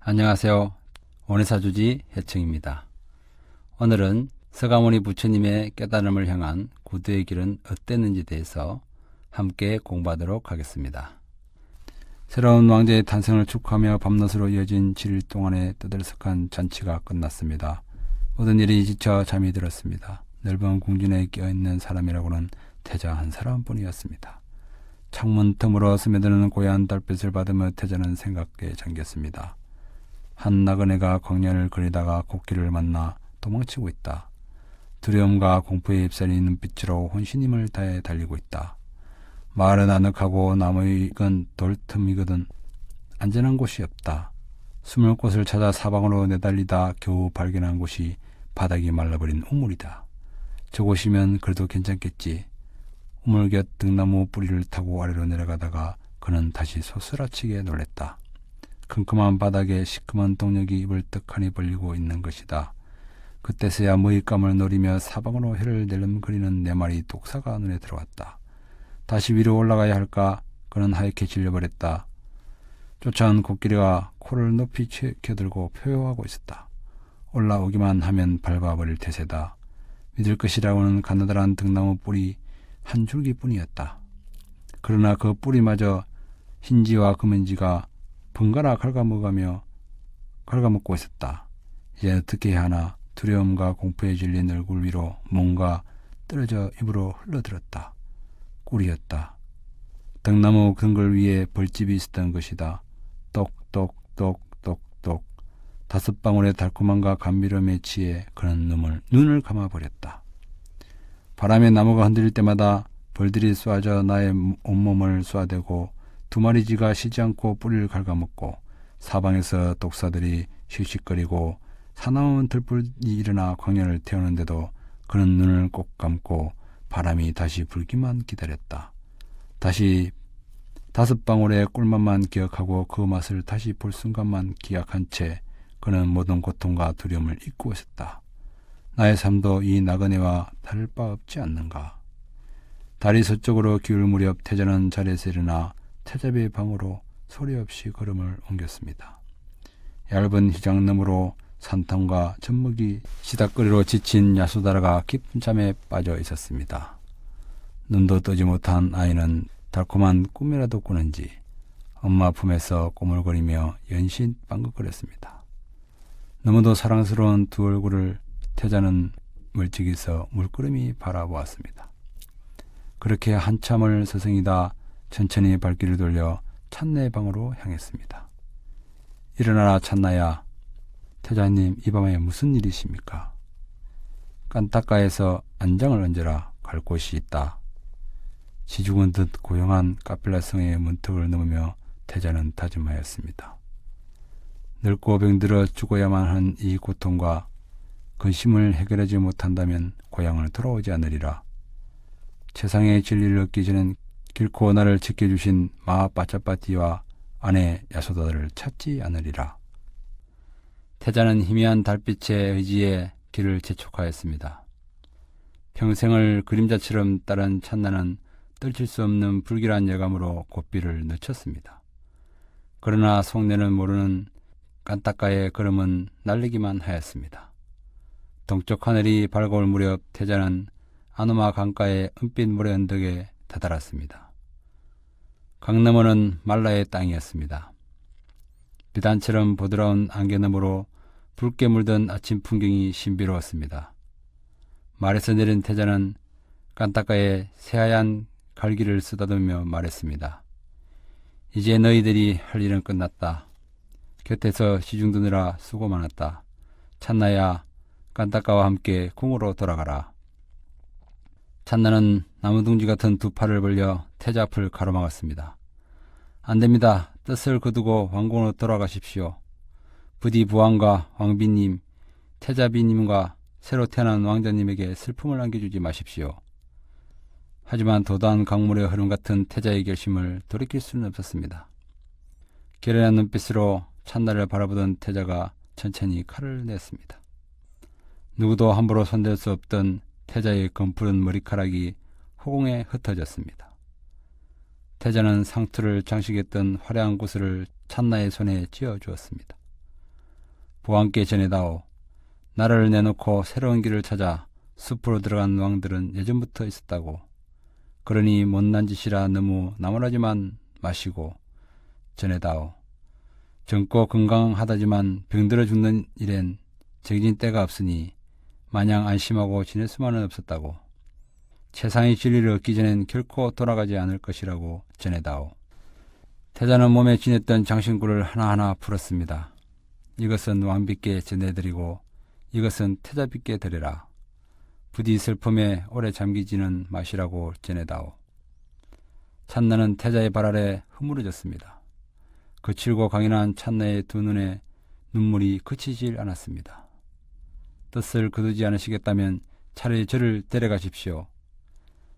안녕하세요. 원해사주지 해청입니다. 오늘은 서가모니 부처님의 깨달음을 향한 구두의 길은 어땠는지에 대해서 함께 공부하도록 하겠습니다. 새로운 왕제의 탄생을 축하하며 밤낮으로 이어진 7일 동안의 떠들썩한 잔치가 끝났습니다. 모든 일이 지쳐 잠이 들었습니다. 넓은 궁전에 끼어있는 사람이라고는 태자 한 사람뿐이었습니다. 창문 틈으로 스며드는 고요한 달빛을 받으며 태자는 생각에 잠겼습니다. 한 나그네가 광야를 거리다가 코끼리를 만나 도망치고 있다. 두려움과 공포에 휩싸린 눈빛으로 혼신힘을 다해 달리고 있다. 마을은 아늑하고 나무익은 돌틈이거든 안전한 곳이 없다. 숨을 곳을 찾아 사방으로 내달리다 겨우 발견한 곳이 바닥이 말라버린 우물이다. 저곳이면 그래도 괜찮겠지. 우물 곁 등나무 뿌리를 타고 아래로 내려가다가 그는 다시 소스라치게 놀랬다. 컴컴한 바닥에 시커먼 동력이 입을 떡하니 벌리고 있는 것이다. 그때서야 먹잇감을 노리며 사방으로 혀를 내름거리는 4마리 독사가 눈에 들어왔다. 다시 위로 올라가야 할까? 그는 하얗게 질려버렸다. 쫓아온 코끼리가 코를 높이 켜들고 표효하고 있었다. 올라오기만 하면 밟아버릴 태세다. 믿을 것이라고는 가느다란 등나무 뿌리 한 줄기뿐이었다. 그러나 그 뿌리마저 흰지와 금은지가 번갈아 갉아먹고 있었다. 이제 어떻게 해야 하나. 두려움과 공포에 질린 얼굴 위로 뭔가 떨어져 입으로 흘러들었다. 꿀이었다. 등나무 근글 위에 벌집이 있었던 것이다. 똑똑똑똑똑 5방울의 달콤함과 감미로움에 취해 그는 눈을 감아버렸다. 바람에 나무가 흔들릴 때마다 벌들이 쏘아져 나의 온몸을 쏘아대고 2마리쥐가 쉬지 않고 뿌리를 갉아먹고 사방에서 독사들이 씩씩거리고 사나운 들불이 일어나 광야를 태우는데도 그는 눈을 꼭 감고 바람이 다시 불기만 기다렸다. 다시 5방울의 꿀맛만 기억하고 그 맛을 다시 볼 순간만 기약한 채 그는 모든 고통과 두려움을 잊고 있었다. 나의 삶도 이 나그네와 다를 바 없지 않는가. 달이 서쪽으로 기울 무렵 태자는 자리에서 일어나 태자비의 방으로 소리 없이 걸음을 옮겼습니다. 얇은 휘장 너머로 산탄과 젖먹이 시닥거리로 지친 야수다라가 깊은 잠에 빠져 있었습니다. 눈도 뜨지 못한 아이는 달콤한 꿈이라도 꾸는지 엄마 품에서 꼬물거리며 연신 빵긋거렸습니다. 너무도 사랑스러운 두 얼굴을 태자는 멀찍이서 물끄러미 바라보았습니다. 그렇게 한참을 서성이다 천천히 발길을 돌려 찬나의 방으로 향했습니다. 일어나라 찬나야. 태자님, 이 밤에 무슨 일이십니까? 깐따가에서 안장을 얹어라. 갈 곳이 있다. 지죽은 듯 고요한 카필라성의 문턱을 넘으며 태자는 다짐하였습니다. 늙고 병들어 죽어야만 하는 이 고통과 근심을 해결하지 못한다면 고향을 돌아오지 않으리라. 세상의 진리를 얻기 전엔 길고 나를 지켜주신 마 빠짜빠띠와 아내 야소다를 찾지 않으리라. 태자는 희미한 달빛의 의지에 길을 재촉하였습니다. 평생을 그림자처럼 따른 찬나는 떨칠 수 없는 불길한 예감으로 고삐를 늦췄습니다. 그러나 속내는 모르는 깐따가의 걸음은 날리기만 하였습니다. 동쪽 하늘이 밝아올 무렵 태자는 아노마 강가의 은빛 모래 언덕에 다다랐습니다. 강 너머는 말라의 땅이었습니다. 비단처럼 부드러운 안개 너머로 붉게 물든 아침 풍경이 신비로웠습니다. 말에서 내린 태자는 깐따가의 새하얀 갈기를 쓰다듬으며 말했습니다. 이제 너희들이 할 일은 끝났다. 곁에서 시중 드느라 수고 많았다. 찬나야, 깐따가와 함께 궁으로 돌아가라. 찬나는 나무둥지 같은 2 팔을 벌려 태자 앞을 가로막았습니다. 안됩니다. 뜻을 거두고 왕궁으로 돌아가십시오. 부디 부왕과 왕비님, 태자비님과 새로 태어난 왕자님에게 슬픔을 안겨주지 마십시오. 하지만 도도한 강물의 흐름 같은 태자의 결심을 돌이킬 수는 없었습니다. 결연한 눈빛으로 찬나를 바라보던 태자가 천천히 칼을 냈습니다. 누구도 함부로 손댈 수 없던 태자의 검푸른 머리카락이 허공에 흩어졌습니다. 태자는 상투를 장식했던 화려한 구슬을 찬나의 손에 쥐어 주었습니다. 보왕께 전해다오. 나라를 내놓고 새로운 길을 찾아 숲으로 들어간 왕들은 예전부터 있었다고. 그러니 못난 짓이라 너무 나무라지만 마시고 전해다오. 젊고 건강하다지만 병들어 죽는 일엔 정해진 때가 없으니 마냥 안심하고 지낼 수만은 없었다고. 최상의 진리를 얻기 전엔 결코 돌아가지 않을 것이라고 전해다오. 태자는 몸에 지녔던 장신구를 하나하나 풀었습니다. 이것은 왕비께 전해드리고 이것은 태자비께 드려라. 부디 슬픔에 오래 잠기지는 마시라고 전해다오. 찬나는 태자의 발 아래 허물어졌습니다. 거칠고 강인한 찬나의 두 눈에 눈물이 그치질 않았습니다. 뜻을 거두지 않으시겠다면 차라리 저를 데려가십시오.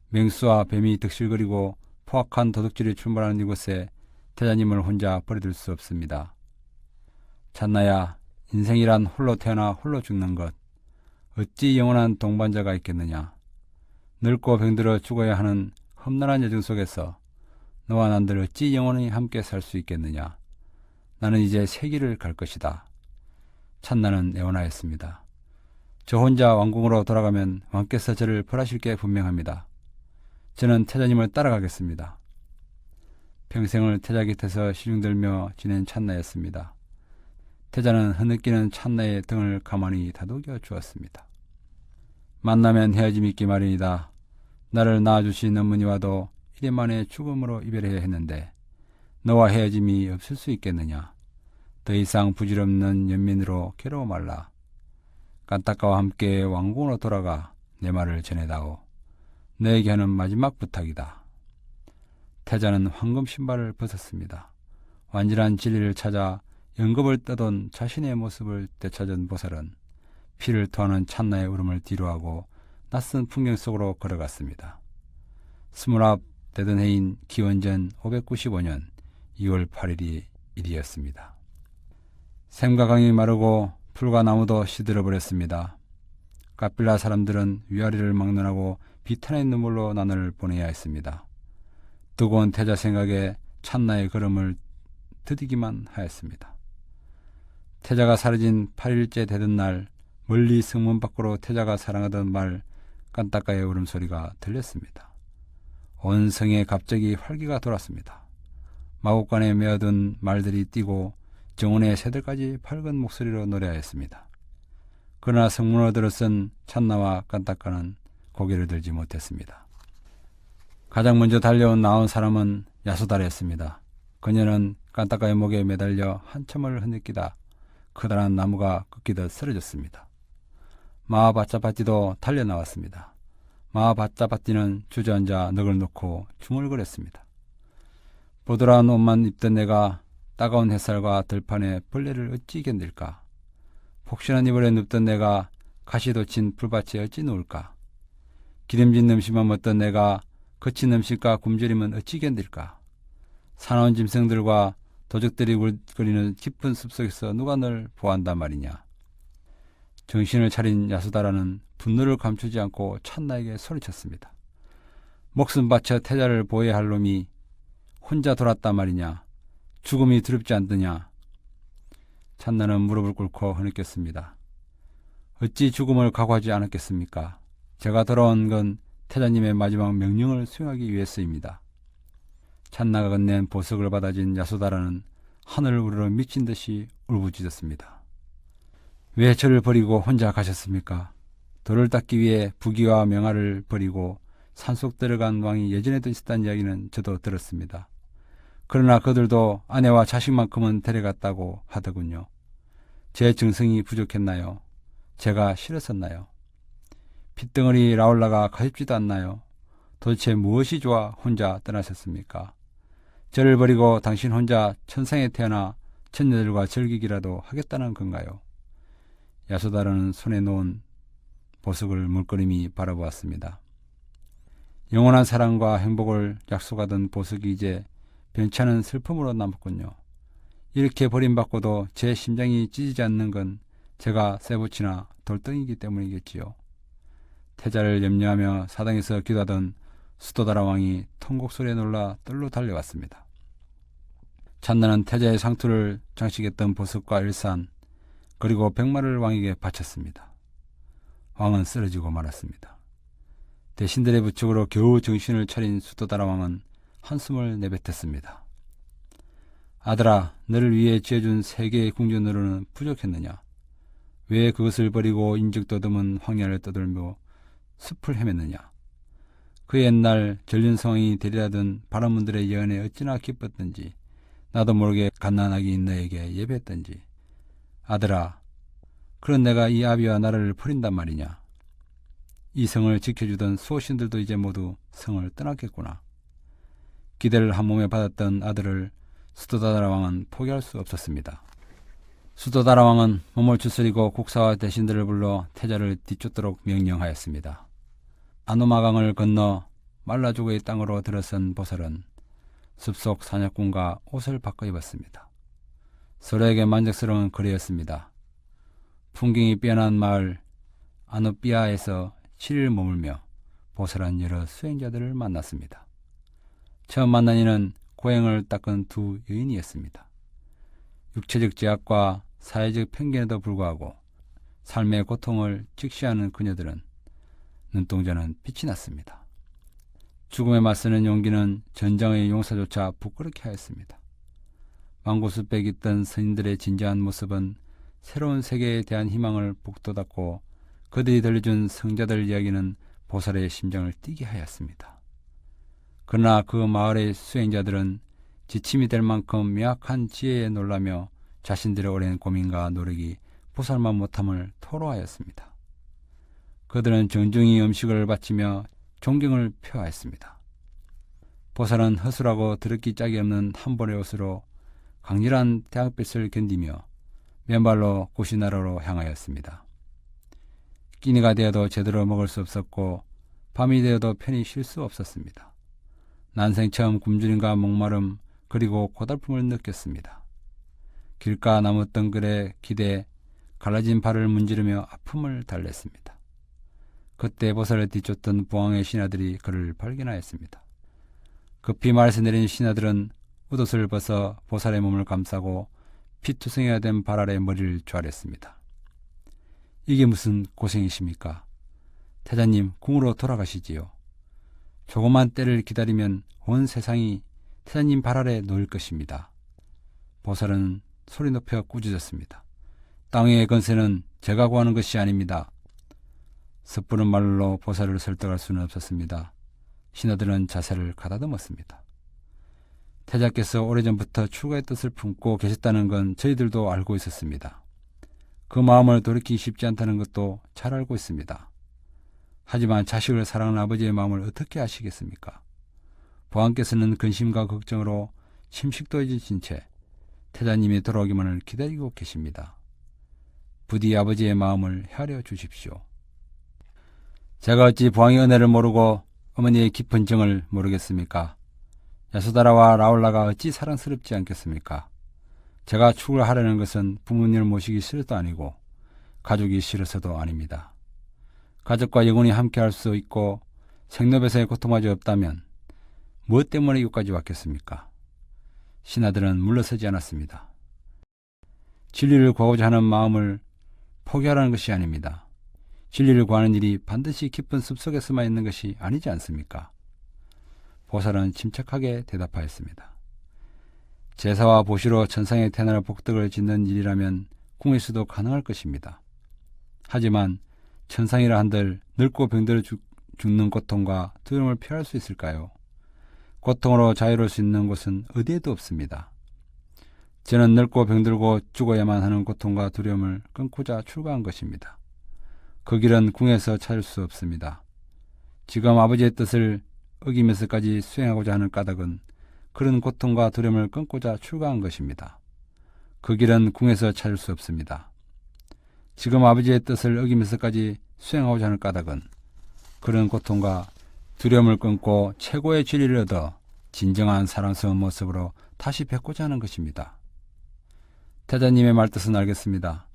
맹수와 뱀이 득실거리고 포악한 도둑질이 출몰하는 이곳에 태자님을 혼자 버려둘 수 없습니다. 찬나야, 인생이란 홀로 태어나 홀로 죽는 것. 어찌 영원한 동반자가 있겠느냐. 늙고 병들어 죽어야 하는 험난한 여정 속에서 너와 난들 어찌 영원히 함께 살 수 있겠느냐. 나는 이제 새 길을 갈 것이다. 찬나는 애원하였습니다. 저 혼자 왕궁으로 돌아가면 왕께서 저를 벌하실 게 분명합니다. 저는 태자님을 따라가겠습니다. 평생을 태자 곁에서 시중들며 지낸 찬나였습니다. 태자는 흐느끼는 찬나의 등을 가만히 다독여 주었습니다. 만나면 헤어짐이 있기 마련이다. 나를 낳아주신 어머니와도 1년 만에 죽음으로 이별해야 했는데 너와 헤어짐이 없을 수 있겠느냐. 더 이상 부질없는 연민으로 괴로워 말라. 깐따까와 함께 왕궁으로 돌아가 내 말을 전해다오. 너에게 하는 마지막 부탁이다. 태자는 황금 신발을 벗었습니다. 완전한 진리를 찾아 영겁을 떠돈 자신의 모습을 되찾은 보살은 피를 토하는 찬나의 울음을 뒤로하고 낯선 풍경 속으로 걸어갔습니다. 스물아홉 되던 해인 기원전 595년 2월 8일이 일이었습니다. 샘과 강이 마르고 풀과 나무도 시들어버렸습니다. 카필라 사람들은 위아래를 막론하고 비탄의 눈물로 나날을 보내야 했습니다. 뜨거운 태자 생각에 찬나의 걸음을 드디기만 하였습니다. 태자가 사라진 8일째 되던 날 멀리 성문 밖으로 태자가 사랑하던 말 깐따까의 울음소리가 들렸습니다. 온 성에 갑자기 활기가 돌았습니다. 마곡간에 메어둔 말들이 뛰고 정원의 새들까지 밝은 목소리로 노래하였습니다. 그러나 성문으로 들어선 찬나와 깐따까는 고개를 들지 못했습니다. 가장 먼저 달려온 나온 사람은 야수다였습니다. 그녀는 깐따까의 목에 매달려 한참을 흐느끼다 커다란 나무가 꺾이듯 쓰러졌습니다. 마하바짜바띠도 달려나왔습니다. 마하바짜바띠는 주저앉아 넋을 놓고 중얼거렸습니다. 보드라운 옷만 입던 내가 따가운 햇살과 들판에 벌레를 어찌 견딜까? 폭신한 이불에 눕던 내가 가시 돋친 풀밭에 어찌 누울까? 기름진 음식만 먹던 내가 거친 음식과 굶주림은 어찌 견딜까? 사나운 짐승들과 도적들이 울거리는 깊은 숲속에서 누가 널 보호한단 말이냐. 정신을 차린 야수다라는 분노를 감추지 않고 찬나에게 소리쳤습니다. 목숨 바쳐 태자를 보호해야 할 놈이 혼자 돌았단 말이냐. 죽음이 두렵지 않느냐. 찬나는 무릎을 꿇고 흐느꼈습니다. 어찌 죽음을 각오하지 않았겠습니까? 제가 돌아온 건 태자님의 마지막 명령을 수행하기 위해서입니다. 찬나가 건넨 보석을 받아진 야수다라는 하늘을 우러러 미친 듯이 울부짖었습니다. 왜 저를 버리고 혼자 가셨습니까? 돌을 닦기 위해 부귀와 명화를 버리고 산속 들어간 왕이 예전에도 있었다는 이야기는 저도 들었습니다. 그러나 그들도 아내와 자식만큼은 데려갔다고 하더군요. 제 정성이 부족했나요? 제가 싫었었나요? 핏덩어리 라울라가 가엾지도 않나요? 도대체 무엇이 좋아 혼자 떠나셨습니까? 저를 버리고 당신 혼자 천상에 태어나 천녀들과 즐기기라도 하겠다는 건가요? 야수다라는 손에 놓은 보석을 물끄러미 바라보았습니다. 영원한 사랑과 행복을 약속하던 보석이 이제 변찮은 슬픔으로 남았군요. 이렇게 버림받고도 제 심장이 찢어지지 않는 건 제가 쇠붙이나 돌덩이기 때문이겠지요. 태자를 염려하며 사당에서 기도하던 수도다라 왕이 통곡 소리에 놀라 뜰로 달려왔습니다. 찬나는 태자의 상투를 장식했던 보석과 일산, 그리고 100마를 왕에게 바쳤습니다. 왕은 쓰러지고 말았습니다. 대신들의 부축으로 겨우 정신을 차린 수도다라 왕은 한숨을 내뱉었습니다. 아들아, 너를 위해 지어준 3개의 궁전으로는 부족했느냐? 왜 그것을 버리고 인적도 드문 황야를 떠돌며 숲을 헤맸느냐? 그 옛날 전륜성이 데려다든 바람문들의 예언에 어찌나 기뻤던지 나도 모르게 갓난아기 너에게 예배했던지. 아들아, 그런 내가 이 아비와 나라를 버린단 말이냐? 이 성을 지켜주던 수호신들도 이제 모두 성을 떠났겠구나. 기대를 한 몸에 받았던 아들을 수도다라 왕은 포기할 수 없었습니다. 수도다라 왕은 몸을 추스리고 국사와 대신들을 불러 태자를 뒤쫓도록 명령하였습니다. 아노마강을 건너 말라주고의 땅으로 들어선 보살은 숲속 사냥꾼과 옷을 바꿔 입었습니다. 서로에게 만족스러운 거리였습니다. 풍경이 빼어난 마을 아노피아에서 7일 머물며 보살은 여러 수행자들을 만났습니다. 처음 만난 이는 고행을 닦은 2 여인이었습니다. 육체적 제약과 사회적 편견에도 불구하고 삶의 고통을 직시하는 그녀들은 눈동자는 빛이 났습니다. 죽음에 맞서는 용기는 전장의 용사조차 부끄럽게 하였습니다. 망고숲에 있던 스님들의 진지한 모습은 새로운 세계에 대한 희망을 북돋았고 그들이 들려준 성자들 이야기는 보살의 심장을 뛰게 하였습니다. 그러나 그 마을의 수행자들은 지침이 될 만큼 명확한 지혜에 놀라며 자신들의 오랜 고민과 노력이 보살만 못함을 토로하였습니다. 그들은 정중히 음식을 바치며 존경을 표하였습니다. 보살은 허술하고 더럽기 짝이 없는 한 벌의 옷으로 강렬한 태양빛을 견디며 맨발로 고시나라로 향하였습니다. 끼니가 되어도 제대로 먹을 수 없었고 밤이 되어도 편히 쉴 수 없었습니다. 난생 처음 굶주림과 목마름 그리고 고달픔을 느꼈습니다. 길가 나무 덩굴에 기대 갈라진 발을 문지르며 아픔을 달랬습니다. 그때 보살을 뒤쫓던 부왕의 신하들이 그를 발견하였습니다. 급히 말에서 내린 신하들은 웃옷을 벗어 보살의 몸을 감싸고 피투성이가 된 발 아래 머리를 조아렸습니다. 이게 무슨 고생이십니까? 태자님, 궁으로 돌아가시지요. 조그만 때를 기다리면 온 세상이 태자님 발 아래 놓일 것입니다. 보살은 소리 높여 꾸짖었습니다. 땅의 건세는 제가 구하는 것이 아닙니다. 섣부른 말로 보살을 설득할 수는 없었습니다. 신하들은 자세를 가다듬었습니다. 태자께서 오래전부터 출가의 뜻을 품고 계셨다는 건 저희들도 알고 있었습니다. 그 마음을 돌이키기 쉽지 않다는 것도 잘 알고 있습니다. 하지만 자식을 사랑하는 아버지의 마음을 어떻게 아시겠습니까? 보안께서는 근심과 걱정으로 침식도 해주신 채 태자님이 돌아오기만을 기다리고 계십니다. 부디 아버지의 마음을 헤아려 주십시오. 제가 어찌 보안의 은혜를 모르고 어머니의 깊은 정을 모르겠습니까? 야소다라와 라울라가 어찌 사랑스럽지 않겠습니까? 제가 출가하려는 것은 부모님을 모시기 싫어도 아니고 가족이 싫어서도 아닙니다. 가족과 영원히 함께할 수 있고 생로배사의 고통마저 없다면 무엇 때문에 이곳까지 왔겠습니까? 신하들은 물러서지 않았습니다. 진리를 구하고자 하는 마음을 포기하라는 것이 아닙니다. 진리를 구하는 일이 반드시 깊은 숲속에서만 있는 것이 아니지 않습니까? 보살은 침착하게 대답하였습니다. 제사와 보시로 천상의 태어날 복덕을 짓는 일이라면 궁에서도 가능할 것입니다. 하지만 천상이라 한들 늙고 병들어 죽는 고통과 두려움을 피할 수 있을까요? 고통으로 자유로울 수 있는 곳은 어디에도 없습니다. 저는 늙고 병들고 죽어야만 하는 고통과 두려움을 끊고자 출가한 것입니다. 그 길은 궁에서 찾을 수 없습니다. 지금 아버지의 뜻을 어기면서까지 수행하고자 하는 까닭은 그런 고통과 두려움을 끊고자 출가한 것입니다. 그 길은 궁에서 찾을 수 없습니다. 지금 아버지의 뜻을 어기면서까지 수행하고자 하는 까닭은 그런 고통과 두려움을 끊고 최고의 진리를 얻어 진정한 사랑스러운 모습으로 다시 뵙고자 하는 것입니다. 태자님의 말뜻은 알겠습니다.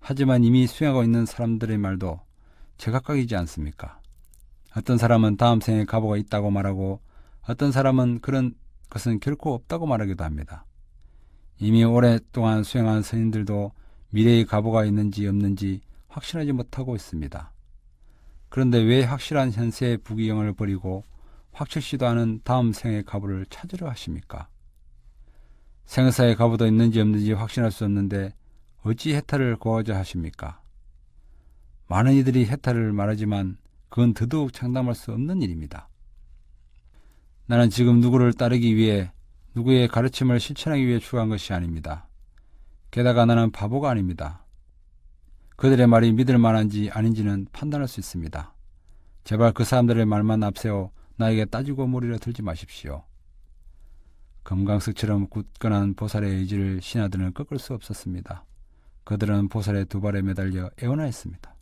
하지만 이미 수행하고 있는 사람들의 말도 제각각이지 않습니까? 어떤 사람은 다음 생에 가보가 있다고 말하고 어떤 사람은 그런 것은 결코 없다고 말하기도 합니다. 이미 오랫동안 수행한 스님들도 미래의 가보가 있는지 없는지 확신하지 못하고 있습니다. 그런데 왜 확실한 현세의 부귀영을 버리고 확실시도 않은 다음 생의 가보를 찾으려 하십니까? 생사의 가보도 있는지 없는지 확신할 수 없는데 어찌 해탈을 구하자 하십니까? 많은 이들이 해탈을 말하지만 그건 더더욱 장담할 수 없는 일입니다. 나는 지금 누구를 따르기 위해 누구의 가르침을 실천하기 위해 추구한 것이 아닙니다. 게다가 나는 바보가 아닙니다. 그들의 말이 믿을 만한지 아닌지는 판단할 수 있습니다. 제발 그 사람들의 말만 앞세워 나에게 따지고 물으려 들지 마십시오. 금강석처럼 굳건한 보살의 의지를 신하들은 꺾을 수 없었습니다. 그들은 보살의 두 발에 매달려 애원하였습니다.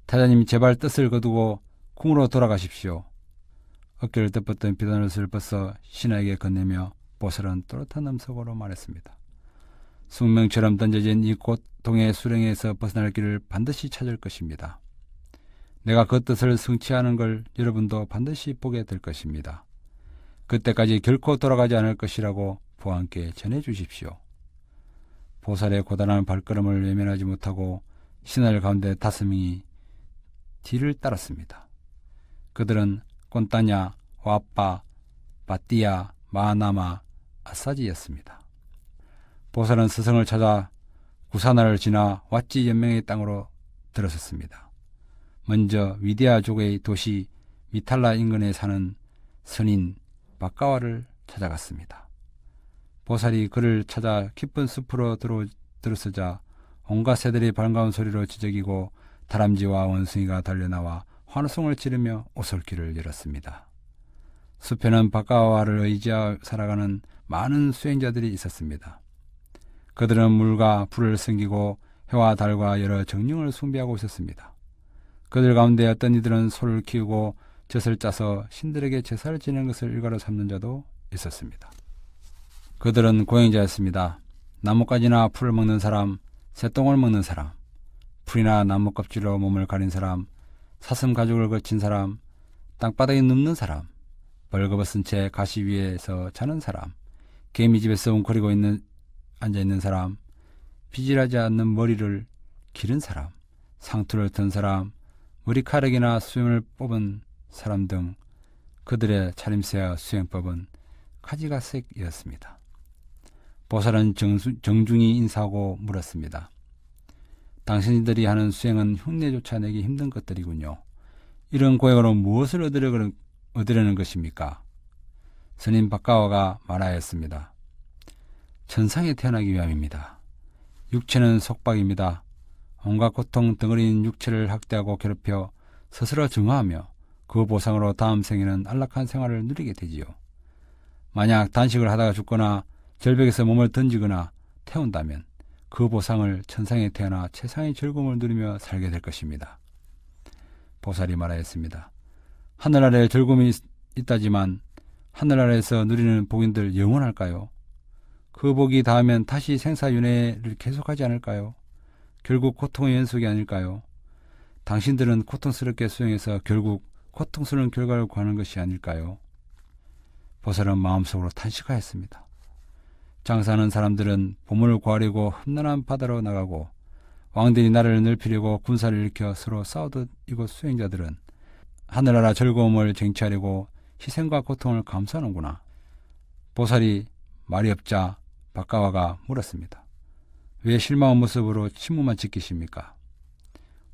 타자님 제발 뜻을 거두고 궁으로 돌아가십시오. 어깨를 덮었던 비단옷을 벗어 신하에게 건네며 보살은 또렷한 음성으로 말했습니다. 숙명처럼 던져진 이 고통의 수렁에서 벗어날 길을 반드시 찾을 것입니다. 내가 그 뜻을 성취하는 걸 여러분도 반드시 보게 될 것입니다. 그때까지 결코 돌아가지 않을 것이라고 부하께 전해 주십시오. 보살의 고단한 발걸음을 외면하지 못하고 신하들 가운데 5명이 뒤를 따랐습니다. 그들은 꼰따냐, 와빠, 바띠야, 마나마, 아사지였습니다. 보살은 스승을 찾아 구사나를 지나 왓지 연맹의 땅으로 들어섰습니다. 먼저 위디아족의 도시 미탈라 인근에 사는 선인 바까와를 찾아갔습니다. 보살이 그를 찾아 깊은 숲으로 들어서자 온갖 새들이 반가운 소리로 지저귀고 다람쥐와 원숭이가 달려나와 환호성을 지르며 오솔길을 열었습니다. 숲에는 바까와를 의지하여 살아가는 많은 수행자들이 있었습니다. 그들은 물과 불을 섬기고 해와 달과 여러 정령을 숭배하고 있었습니다. 그들 가운데 어떤 이들은 소를 키우고 젖을 짜서 신들에게 제사를 지내는 것을 일과로 삼는 자도 있었습니다. 그들은 고행자였습니다. 나뭇가지나 풀을 먹는 사람, 새똥을 먹는 사람, 풀이나 나무 껍질로 몸을 가린 사람, 사슴 가죽을 거친 사람, 땅바닥에 눕는 사람, 벌거벗은 채 가시 위에서 자는 사람, 개미집에서 웅크리고 앉아있는 사람, 비질하지 않는 머리를 기른 사람, 상투를 튼 사람, 머리카락이나 수염을 뽑은 사람 등 그들의 차림새와 수행법은 가지가색이었습니다. 보살은 정중히 인사하고 물었습니다. 당신들이 하는 수행은 흉내조차 내기 힘든 것들이군요. 이런 고행으로 무엇을 얻으려는 것입니까? 스님 바까와가 말하였습니다. 천상에 태어나기 위함입니다. 육체는 속박입니다. 온갖 고통 덩어리인 육체를 학대하고 괴롭혀 스스로 증오하며 그 보상으로 다음 생에는 안락한 생활을 누리게 되지요. 만약 단식을 하다가 죽거나 절벽에서 몸을 던지거나 태운다면 그 보상을 천상에 태어나 최상의 즐거움을 누리며 살게 될 것입니다. 보살이 말하였습니다. 하늘 아래에 즐거움이 있다지만 하늘 아래에서 누리는 복인들 영원할까요? 그 복이 닿으면 다시 생사윤회를 계속하지 않을까요? 결국 고통의 연속이 아닐까요? 당신들은 고통스럽게 수행해서 결국 고통스러운 결과를 구하는 것이 아닐까요? 보살은 마음속으로 탄식하였습니다. 장사하는 사람들은 보물을 구하려고 험난한 바다로 나가고 왕들이 나라를 넓히려고 군사를 일으켜 서로 싸우듯 이곳 수행자들은 하늘나라 즐거움을 쟁취하려고 희생과 고통을 감수하는구나. 보살이 말이 없자 바까와가 물었습니다. 왜 실망한 모습으로 침묵만 지키십니까?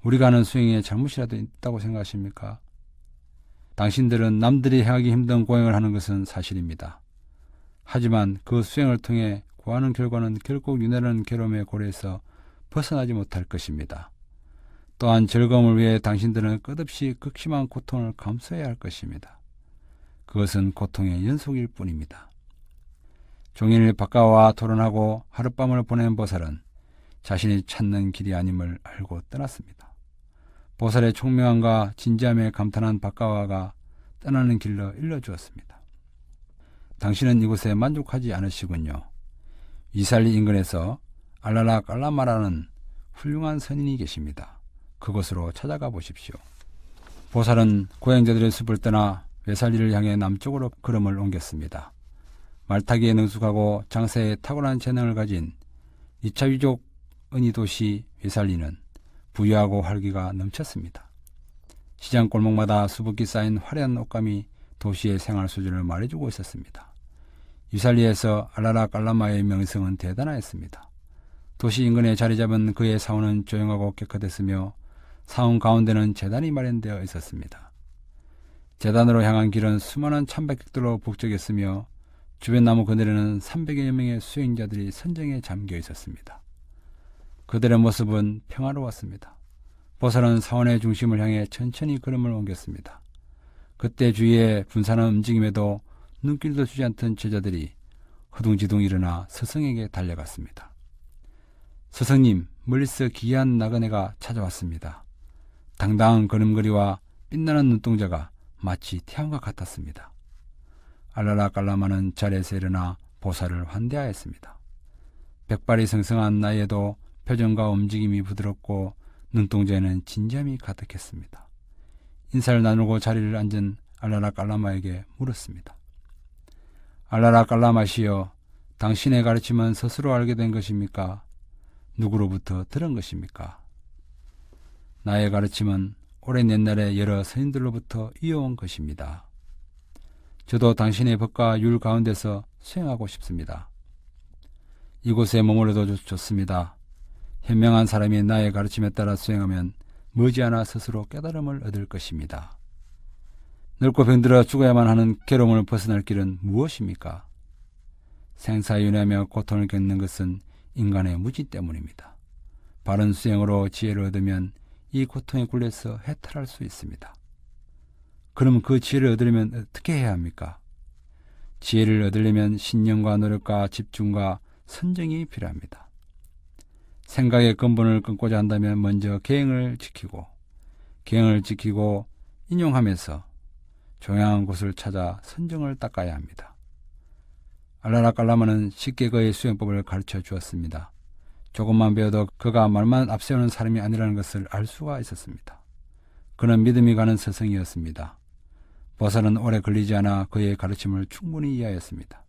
우리가 하는 수행에 잘못이라도 있다고 생각하십니까? 당신들은 남들이 행하기 힘든 고행을 하는 것은 사실입니다. 하지만 그 수행을 통해 구하는 결과는 결국 윤회라는 괴로움의 고리에서 벗어나지 못할 것입니다. 또한 즐거움을 위해 당신들은 끝없이 극심한 고통을 감수해야 할 것입니다. 그것은 고통의 연속일 뿐입니다. 종일 바까와 토론하고 하룻밤을 보낸 보살은 자신이 찾는 길이 아님을 알고 떠났습니다. 보살의 총명함과 진지함에 감탄한 바까와가 떠나는 길로 일러주었습니다. 당신은 이곳에 만족하지 않으시군요. 이살리 인근에서 알라라 깔라마라는 훌륭한 선인이 계십니다. 그곳으로 찾아가 보십시오. 보살은 고행자들의 숲을 떠나 외살리를 향해 남쪽으로 걸음을 옮겼습니다. 말타기에 능숙하고 장사에 탁월한 재능을 가진 2차 위족 은희도시 위살리는 부유하고 활기가 넘쳤습니다. 시장 골목마다 수북히 쌓인 화려한 옷감이 도시의 생활 수준을 말해주고 있었습니다. 위살리에서 알라라 깔라마의 명성은 대단하였습니다. 도시 인근에 자리 잡은 그의 사원은 조용하고 깨끗했으며 사원 가운데는 제단이 마련되어 있었습니다. 제단으로 향한 길은 수많은 참박객들로 북적였으며 주변 나무 그늘에는 300여 명의 수행자들이 선정에 잠겨 있었습니다. 그들의 모습은 평화로웠습니다. 보살은 사원의 중심을 향해 천천히 걸음을 옮겼습니다. 그때 주위에 분산한 움직임에도 눈길도 주지 않던 제자들이 허둥지둥 일어나 스승에게 달려갔습니다. 스승님, 멀리서 기이한 나그네가 찾아왔습니다. 당당한 걸음걸이와 빛나는 눈동자가 마치 태양과 같았습니다. 알라라 깔라마는 자리에서 일어나 보살을 환대하였습니다. 백발이 성성한 나이에도 표정과 움직임이 부드럽고 눈동자에는 진지함이 가득했습니다. 인사를 나누고 자리를 앉은 알라라 깔라마에게 물었습니다. 알라라 깔라마시여, 당신의 가르침은 스스로 알게 된 것입니까? 누구로부터 들은 것입니까? 나의 가르침은 오랜 옛날에 여러 스님들로부터 이어온 것입니다. 저도 당신의 법과 율 가운데서 수행하고 싶습니다. 이곳에 머물러도 좋습니다. 현명한 사람이 나의 가르침에 따라 수행하면 머지않아 스스로 깨달음을 얻을 것입니다. 늙고 병들어 죽어야만 하는 괴로움을 벗어날 길은 무엇입니까? 생사윤회하며 고통을 겪는 것은 인간의 무지 때문입니다. 바른 수행으로 지혜를 얻으면 이 고통의 굴레에서 해탈할 수 있습니다. 그럼 그 지혜를 얻으려면 어떻게 해야 합니까? 지혜를 얻으려면 신념과 노력과 집중과 선정이 필요합니다. 생각의 근본을 끊고자 한다면 먼저 계행을 지키고 인용하면서 조용한 곳을 찾아 선정을 닦아야 합니다. 알라라 깔라마는 쉽게 그의 수행법을 가르쳐 주었습니다. 조금만 배워도 그가 말만 앞세우는 사람이 아니라는 것을 알 수가 있었습니다. 그는 믿음이 가는 스승이었습니다. 보살은 오래 걸리지 않아 그의 가르침을 충분히 이해하였습니다.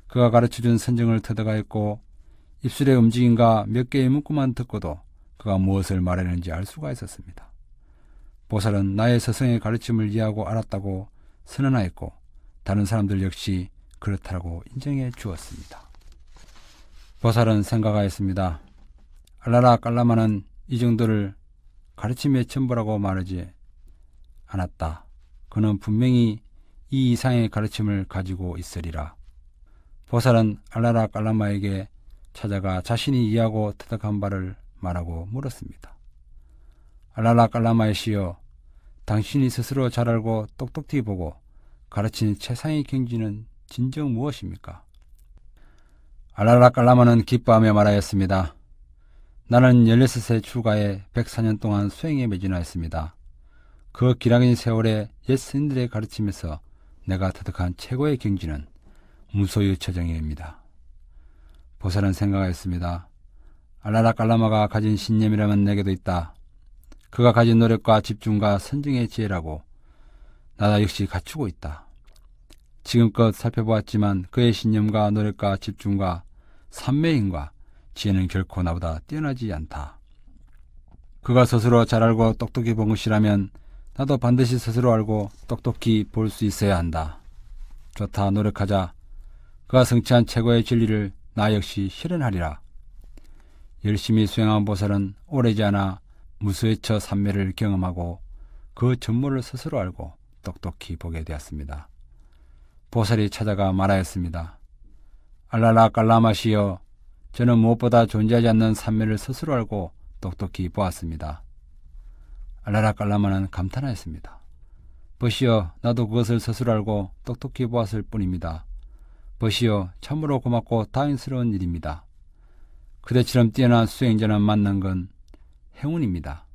그가 가르쳐준 선정을 터득하였고 입술의 움직임과 몇 개의 문구만 듣고도 그가 무엇을 말하는지 알 수가 있었습니다. 보살은 나의 스승의 가르침을 이해하고 알았다고 선언하였고 다른 사람들 역시 그렇다고 인정해 주었습니다. 보살은 생각하였습니다. 알라라 깔라마는 이 정도를 가르침의 전부라고 말하지 않았다. 그는 분명히 이 이상의 가르침을 가지고 있으리라. 보살은 알라라 깔라마에게 찾아가 자신이 이해하고 터득한 바를 말하고 물었습니다. 알라라 깔라마이시여, 당신이 스스로 잘 알고 똑똑히 보고 가르친 최상의 경지는 진정 무엇입니까? 알라라 깔라마는 기뻐하며 말하였습니다. 나는 16세 출가해 104년 동안 수행에 매진하였습니다. 그 기나긴 세월에 옛 스님들의 가르침에서 내가 터득한 최고의 경지는 무소유처정입니다. 보살은 생각하였습니다. 알라라 깔라마가 가진 신념이라면 내게도 있다. 그가 가진 노력과 집중과 선정의 지혜라고 나도 역시 갖추고 있다. 지금껏 살펴보았지만 그의 신념과 노력과 집중과 삼매인과 지혜는 결코 나보다 뛰어나지 않다. 그가 스스로 잘 알고 똑똑히 본 것이라면 나도 반드시 스스로 알고 똑똑히 볼 수 있어야 한다. 좋다, 노력하자. 그가 성취한 최고의 진리를 나 역시 실현하리라. 열심히 수행한 보살은 오래지 않아 무소유처 삼매를 경험하고 그 전모를 스스로 알고 똑똑히 보게 되었습니다. 보살이 찾아가 말하였습니다. 알라라 깔라마시여, 저는 무엇보다 존재하지 않는 삼매를 스스로 알고 똑똑히 보았습니다. 알라라 깔라마는 감탄하였습니다. 보시오, 나도 그것을 스스로 알고 똑똑히 보았을 뿐입니다. 보시오, 참으로 고맙고 다행스러운 일입니다. 그대처럼 뛰어난 수행자를 만난 건 행운입니다.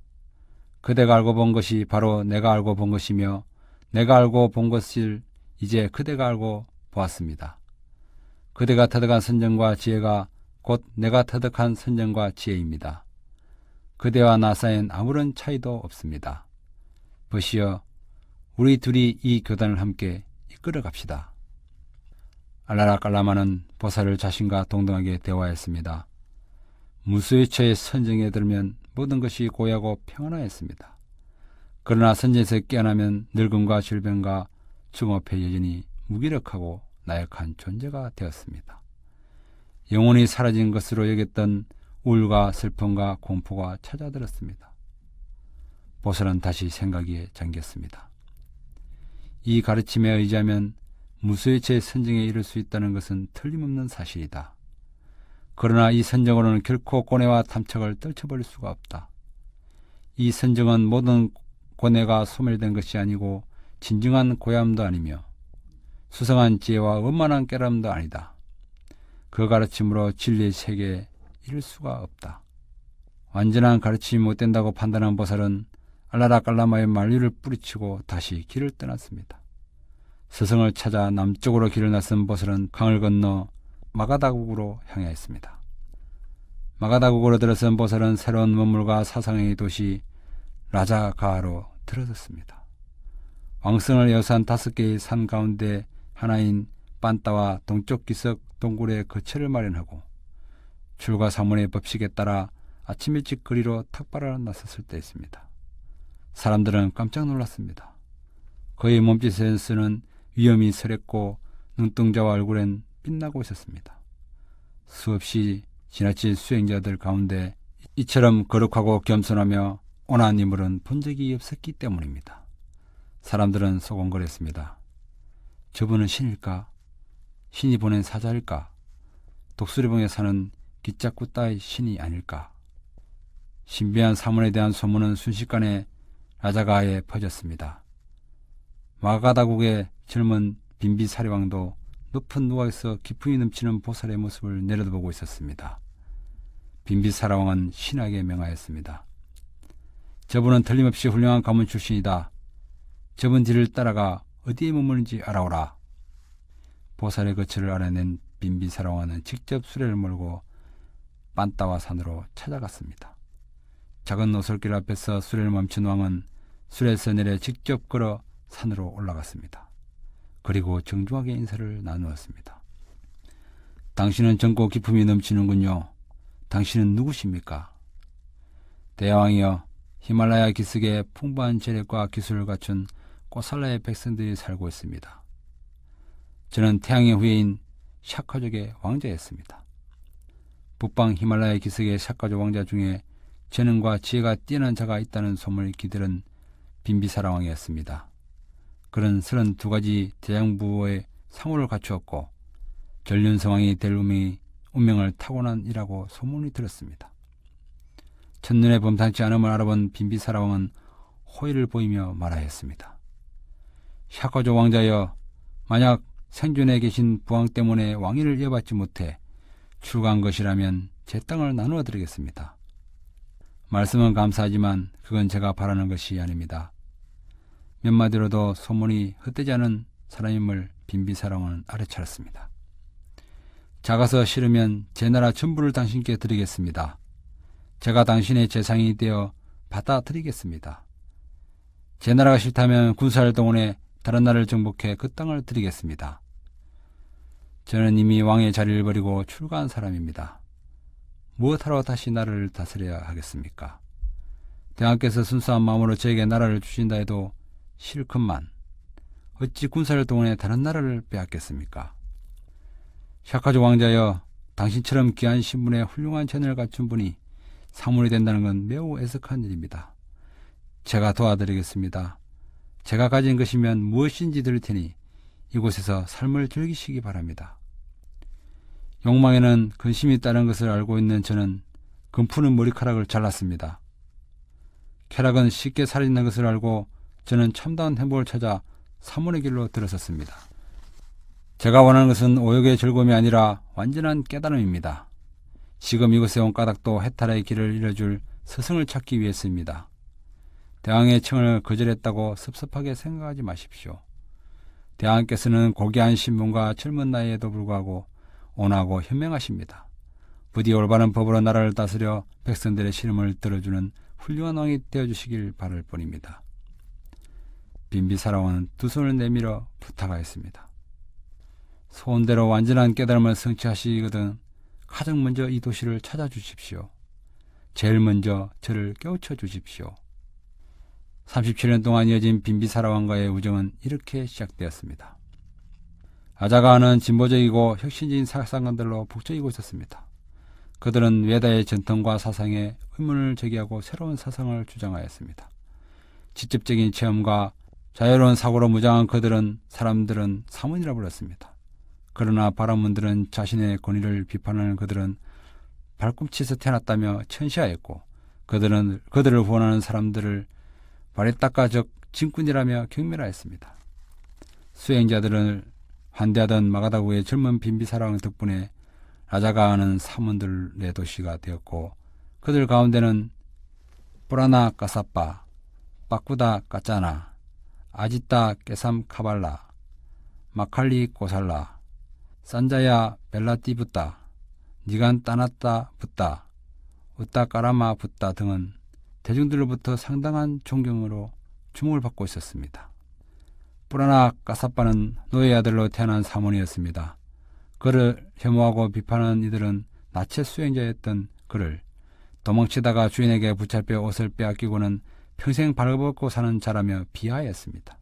그대가 알고 본 것이 바로 내가 알고 본 것이며 내가 알고 본 것을 이제 그대가 알고 보았습니다. 그대가 터득한 선정과 지혜가 곧 내가 터득한 선정과 지혜입니다. 그대와 나 사이엔 아무런 차이도 없습니다. 보시오, 우리 둘이 이 교단을 함께 이끌어 갑시다. 알라라 깔라마는 보살을 자신과 동등하게 대화했습니다. 무수의 처에 선정에 들면 모든 것이 고야고 평안하였습니다. 그러나 선정에서 깨어나면 늙음과 질병과 죽음 앞에 여전히 무기력하고 나약한 존재가 되었습니다. 영혼이 사라진 것으로 여겼던 우울과 슬픔과 공포가 찾아들었습니다. 보살은 다시 생각에 잠겼습니다. 이 가르침에 의지하면 무수의 처의 선정에 이를 수 있다는 것은 틀림없는 사실이다. 그러나 이 선정으로는 결코 고뇌와 탐착을 떨쳐버릴 수가 없다. 이 선정은 모든 고뇌가 소멸된 것이 아니고 진정한 고야함도 아니며 수성한 지혜와 원만한 깨달음도 아니다. 그 가르침으로 진리의 세계에 이를 수가 없다. 완전한 가르침이 못된다고 판단한 보살은 알라락알라마의 만류를 뿌리치고 다시 길을 떠났습니다. 스승을 찾아 남쪽으로 길을 나선 보살은 강을 건너 마가다국으로 향하였습니다. 마가다국으로 들어선 보살은 새로운 문물과 사상의 도시 라자가하로 들어섰습니다. 왕성을 여산 5개의 산 가운데 하나인 빤따와 동쪽 기슭 동굴에 거처를 마련하고 출가 사문의 법칙에 따라 아침 일찍 거리로 탁발하러 나섰을 때였습니다. 사람들은 깜짝 놀랐습니다. 그의 몸짓에서는 위엄이 서렸고 눈동자와 얼굴엔 빛나고 있었습니다. 수없이 지나친 수행자들 가운데 이처럼 거룩하고 겸손하며 온화한 인물은 본 적이 없었기 때문입니다. 사람들은 소곤거렸습니다. 저분은 신일까? 신이 보낸 사자일까? 독수리봉에 사는 기짝구 따의 신이 아닐까? 신비한 사문에 대한 소문은 순식간에 라자가하에 퍼졌습니다. 마가다국의 젊은 빈비사리왕도 높은 누각에서 기품이 넘치는 보살의 모습을 내려다보고 있었습니다. 빈비사리왕은 신에게 명하였습니다. 저분은 틀림없이 훌륭한 가문 출신이다. 저분 뒤를 따라가 어디에 머무는지 알아오라. 보살의 거처를 알아낸 빈비사리왕은 직접 수레를 몰고 빤따와 산으로 찾아갔습니다. 작은 오솔길 앞에서 수레를 멈춘 왕은 수레에서 내려 직접 걸어 산으로 올라갔습니다. 그리고 정중하게 인사를 나누었습니다. 당신은 젊고 기품이 넘치는군요. 당신은 누구십니까? 대왕이여, 히말라야 기슭에 풍부한 재력과 기술을 갖춘 꼬살라의 백성들이 살고 있습니다. 저는 태양의 후예인 샤카족의 왕자였습니다. 북방 히말라야 기슭의 샤카족 왕자 중에 재능과 지혜가 뛰어난 자가 있다는 소문을 기들은 빈비사라왕이었습니다. 그는 32가지 대장부의 상호를 갖추었고 전륜성왕이 될 운명을 타고난 이라고 소문이 들었습니다. 첫눈에 범상치 않음을 알아본 빈비사라왕은 호의를 보이며 말하였습니다. 샤카족 왕자여, 만약 생존에 계신 부왕 때문에 왕위를 이어받지 못해 출가한 것이라면 제 땅을 나누어 드리겠습니다. 말씀은 감사하지만 그건 제가 바라는 것이 아닙니다. 몇 마디로도 소문이 헛되지 않은 사람임을 빈비사랑은 알아차렸습니다. 작아서 싫으면 제 나라 전부를 당신께 드리겠습니다. 제가 당신의 재상이 되어 받아드리겠습니다. 제 나라가 싫다면 군사를 동원해 다른 나라를 정복해 그 땅을 드리겠습니다. 저는 이미 왕의 자리를 버리고 출가한 사람입니다. 무엇하러 다시 나라를 다스려야 하겠습니까? 대왕께서 순수한 마음으로 저에게 나라를 주신다 해도 싫건만 어찌 군사를 동원해 다른 나라를 빼앗겠습니까? 샤카족 왕자여, 당신처럼 귀한 신분에 훌륭한 재능을 갖춘 분이 사물이 된다는 건 매우 애석한 일입니다. 제가 도와드리겠습니다. 제가 가진 것이면 무엇인지 드릴 테니 이곳에서 삶을 즐기시기 바랍니다. 욕망에는 근심이 따른 것을 알고 있는 저는 금푸는 머리카락을 잘랐습니다. 쾌락은 쉽게 사라지는 것을 알고 저는 참다운 행복을 찾아 사문의 길로 들어섰습니다. 제가 원하는 것은 오욕의 즐거움이 아니라 완전한 깨달음입니다. 지금 이곳에 온 까닭도 해탈의 길을 이뤄줄 스승을 찾기 위해서입니다. 대왕의 청을 거절했다고 섭섭하게 생각하지 마십시오. 대왕께서는 고귀한 신분과 젊은 나이에도 불구하고 온화하고 현명하십니다. 부디 올바른 법으로 나라를 다스려 백성들의 시름을 들어주는 훌륭한 왕이 되어주시길 바랄 뿐입니다. 빈비사라왕은 두 손을 내밀어 부탁하였습니다. 소원대로 완전한 깨달음을 성취하시거든 가장 먼저 이 도시를 찾아주십시오. 제일 먼저 저를 깨우쳐 주십시오. 37년 동안 이어진 빈비사라 왕과의 우정은 이렇게 시작되었습니다. 아자가와는 진보적이고 혁신적인 사상관들로 북적이고 있었습니다. 그들은 웨다의 전통과 사상에 의문을 제기하고 새로운 사상을 주장하였습니다. 직접적인 체험과 자유로운 사고로 무장한 그들은 사람들은 사문이라 불렀습니다. 그러나 바라문들은 자신의 권위를 비판하는 그들은 발꿈치에서 태어났다며 천시하였고 그들을 후원하는 사람들을 발에 닦아적 진꾼이라며 경멸하였습니다. 수행자들을 환대하던 마가다구의 젊은 빈비사랑 덕분에 라자가와는 사문들의 도시가 되었고 그들 가운데는 뿌라나 까사빠, 빠꾸다 까짜나, 아지따 깨삼 카발라, 마칼리 고살라, 산자야 벨라띠 붓다, 니간 따나따 붓다, 우따 까라마 붓다 등은 대중들로부터 상당한 존경으로 주목을 받고 있었습니다. 뿌라나 까사빠는 노예 아들로 태어난 사문이었습니다. 그를 혐오하고 비판하는 이들은 나체 수행자였던 그를 도망치다가 주인에게 붙잡혀 옷을 빼앗기고는 평생 발벗고 사는 자라며 비하했습니다.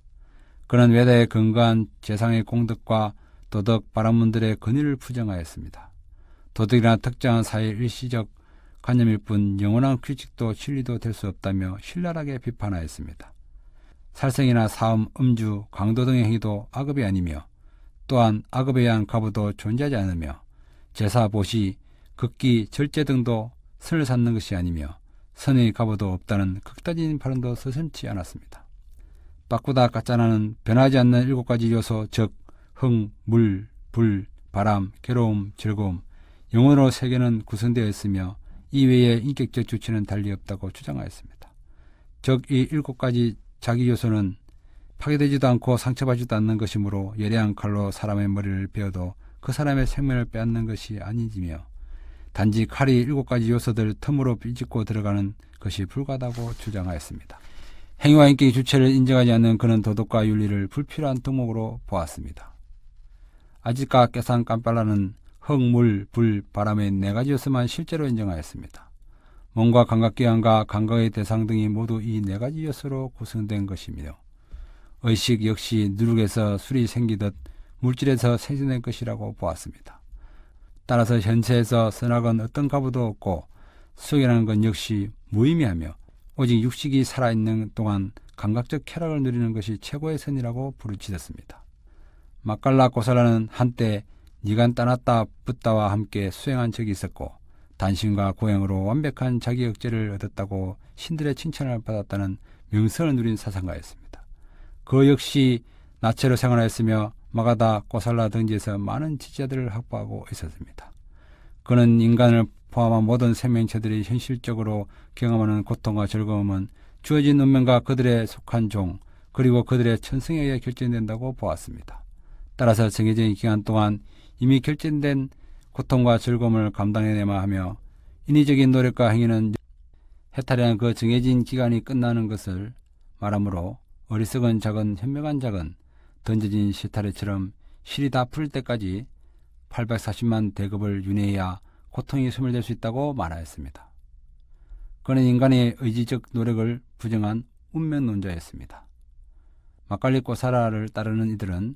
그는 웨다의 근거한 재상의 공덕과 도덕 바라문들의 권위를 부정하였습니다. 도덕이나 특정한 사회의 일시적 관념일 뿐 영원한 규칙도 진리도 될 수 없다며 신랄하게 비판하였습니다. 살생이나 사음, 음주, 강도 등의 행위도 악업이 아니며 또한 악업에 의한 가부도 존재하지 않으며 제사, 보시, 극기, 절제 등도 선을 쌓는 것이 아니며 선의 가부도 없다는 극단적인 발언도 서슴지 않았습니다. 빠꾸다 까짜나는 변하지 않는 7가지 요소 즉 흥, 물, 불, 바람, 괴로움, 즐거움, 영혼으로 세계는 구성되어 있으며 이외의 인격적 주체는 달리 없다고 주장하였습니다. 즉 이 7가지 자기 요소는 파괴되지도 않고 상처받지도 않는 것이므로 예리한 칼로 사람의 머리를 베어도 그 사람의 생명을 빼앗는 것이 아니지며 단지 칼이 7가지 요소들 틈으로 비집고 들어가는 것이 불가하다고 주장하였습니다. 행위와 인격의 주체를 인정하지 않는 그는 도덕과 윤리를 불필요한 덕목으로 보았습니다. 아지까 깨산 깜빨라는 흙, 물, 불, 바람의 4가지 요소만 실제로 인정하였습니다. 몸과 감각기관과 감각의 대상 등이 모두 이 4가지 요소로 구성된 것이며 의식 역시 누룩에서 술이 생기듯 물질에서 생성된 것이라고 보았습니다. 따라서 현세에서 선악은 어떤 가부도 없고 수행이라는 건 역시 무의미하며 오직 육식이 살아있는 동안 감각적 쾌락을 누리는 것이 최고의 선이라고 부르짖었습니다. 마칼라 고살라는 한때 니간 따나따 붓다와 함께 수행한 적이 있었고 단신과 고행으로 완벽한 자기 억제를 얻었다고 신들의 칭찬을 받았다는 명성을 누린 사상가였습니다. 그 역시 나체로 생활하였으며 마가다, 고살라 등지에서 많은 지지자들을 확보하고 있었습니다. 그는 인간을 포함한 모든 생명체들이 현실적으로 경험하는 고통과 즐거움은 주어진 운명과 그들의 속한 종 그리고 그들의 천성에 의해 결정된다고 보았습니다. 따라서 정해진 기간 동안 이미 결정된 고통과 즐거움을 감당해내야 하며 인위적인 노력과 행위는 해탈이라는 그 정해진 기간이 끝나는 것을 말하므로 어리석은 자건 현명한 자건 던져진 실타래처럼 실이 다 풀릴 때까지 840만 대급을 윤회해야 고통이 소멸될 수 있다고 말하였습니다. 그는 인간의 의지적 노력을 부정한 운명론자였습니다. 마칼리 고사라를 따르는 이들은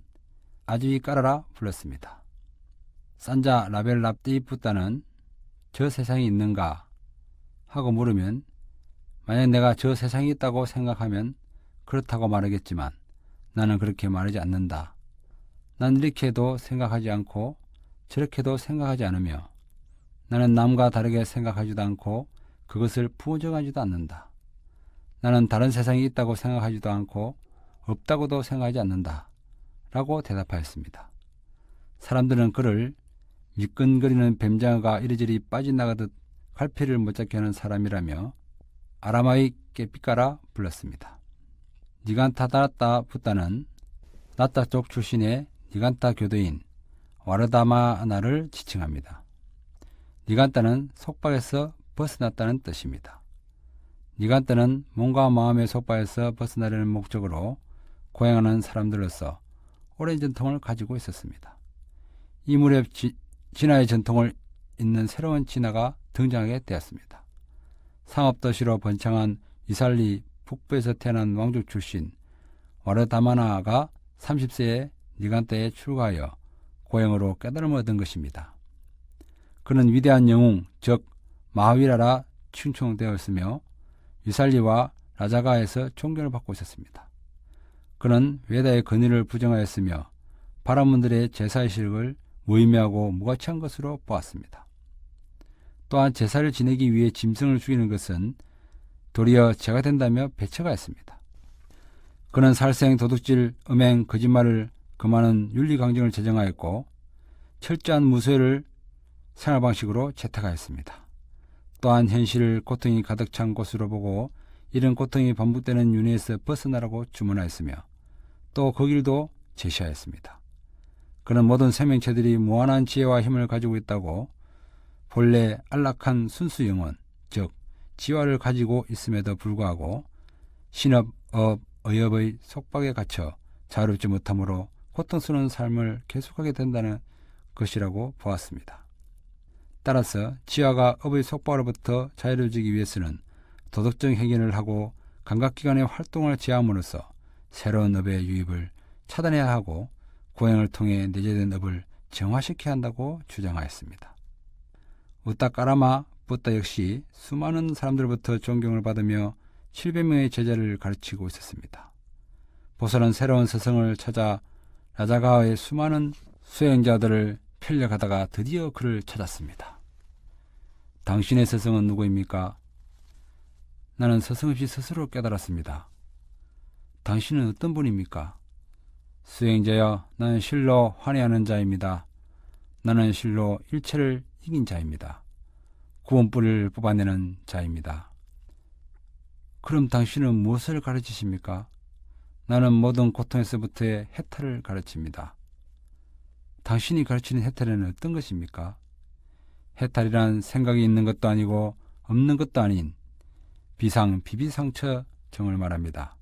아주이 까라라 불렀습니다. 산자 라벨 랍디 붓다는 저 세상이 있는가 하고 물으면 만약 내가 저 세상이 있다고 생각하면 그렇다고 말하겠지만 나는 그렇게 말하지 않는다. 난 이렇게도 생각하지 않고 저렇게도 생각하지 않으며 나는 남과 다르게 생각하지도 않고 그것을 부정하지도 않는다. 나는 다른 세상이 있다고 생각하지도 않고 없다고도 생각하지 않는다. 라고 대답하였습니다. 사람들은 그를 미끈거리는 뱀장어가 이리저리 빠져나가듯 갈피를 못 잡게 하는 사람이라며 아라마이 깨삐까라 불렀습니다. 니간타 다라따 붓다는 나따 쪽 출신의 니간타 교도인 와르다마나를 지칭합니다. 니간타는 속박에서 벗어났다는 뜻입니다. 니간타는 몸과 마음의 속박에서 벗어나려는 목적으로 고행하는 사람들로서 오랜 전통을 가지고 있었습니다. 이 무렵 진화의 전통을 있는 새로운 진화가 등장하게 되었습니다. 상업도시로 번창한 이살리 북부에서 태어난 왕족 출신 와르다마나가 30세에 니간타에 출가하여 고행으로 깨달음을 얻은 것입니다. 그는 위대한 영웅, 즉 마하위라라 칭송되었으며 유살리와 라자가에서 존경을 받고 있었습니다. 그는 웨다의 권위를 부정하였으며 바라문들의 제사의식을 무의미하고 무가치한 것으로 보았습니다. 또한 제사를 지내기 위해 짐승을 죽이는 것은 도리어 죄가 된다며 배척하였습니다. 그는 살생, 도둑질, 음행, 거짓말을 금하는 윤리강정을 제정하였고 철저한 무소유를 생활방식으로 채택하였습니다. 또한 현실을 고통이 가득 찬 곳으로 보고 이런 고통이 반복되는 윤회에서 벗어나라고 주문하였으며 또 그 길도 제시하였습니다. 그는 모든 생명체들이 무한한 지혜와 힘을 가지고 있다고 본래 안락한 순수 영혼, 즉 지화를 가지고 있음에도 불구하고 신업, 업, 의업의 속박에 갇혀 자유롭지 못함으로 고통스러운 삶을 계속하게 된다는 것이라고 보았습니다. 따라서 지화가 업의 속박으로부터 자유로워지기 위해서는 도덕적 행위를 하고 감각기관의 활동을 제함으로써 새로운 업의 유입을 차단해야 하고 고행을 통해 내재된 업을 정화시켜야 한다고 주장하였습니다. 우따까라마 붓다 역시 수많은 사람들로부터 존경을 받으며 700명의 제자를 가르치고 있었습니다. 보살은 새로운 스승을 찾아 라자가의 수많은 수행자들을 편력하다가 드디어 그를 찾았습니다. 당신의 스승은 누구입니까? 나는 스승 없이 스스로 깨달았습니다. 당신은 어떤 분입니까? 수행자여, 나는 실로 환희하는 자입니다. 나는 실로 일체를 이긴 자입니다. 구원뿌리를 뽑아내는 자입니다. 그럼 당신은 무엇을 가르치십니까? 나는 모든 고통에서부터의 해탈을 가르칩니다. 당신이 가르치는 해탈은 어떤 것입니까? 해탈이란 생각이 있는 것도 아니고 없는 것도 아닌 비비상처정을 말합니다.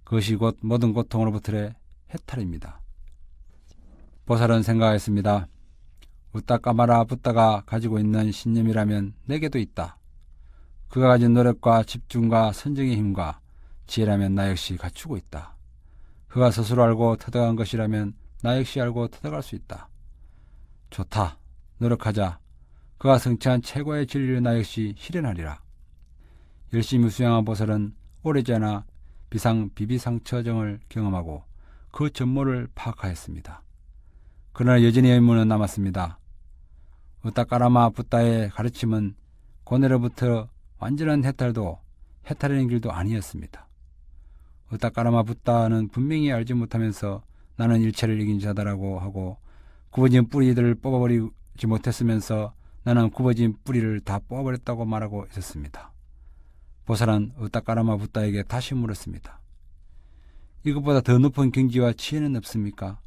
그것이 곧 모든 고통으로부터의 해탈입니다. 보살은 생각했습니다. 우따까마라 붓다가 가지고 있는 신념이라면 내게도 있다. 그가 가진 노력과 집중과 선정의 힘과 지혜라면 나 역시 갖추고 있다. 그가 스스로 알고 터득한 것이라면 나 역시 알고 터득할 수 있다. 좋다. 노력하자. 그가 성취한 최고의 진리를 나 역시 실현하리라. 열심히 수행한 보살은 오래지 않아 비비상처정을 경험하고 그 전모를 파악하였습니다. 그러나 여전히 의문은 남았습니다. 우따까라마 붓다의 가르침은 고뇌로부터 완전한 해탈도 해탈하는 길도 아니었습니다. 우따까라마 붓다는 분명히 알지 못하면서 나는 일체를 이긴 자다라고 하고 굽어진 뿌리들을 뽑아버리지 못했으면서 나는 굽어진 뿌리를 다 뽑아버렸다고 말하고 있었습니다. 보살은 우따까라마 붓다에게 다시 물었습니다. 이것보다 더 높은 경지와 지혜는 없습니까?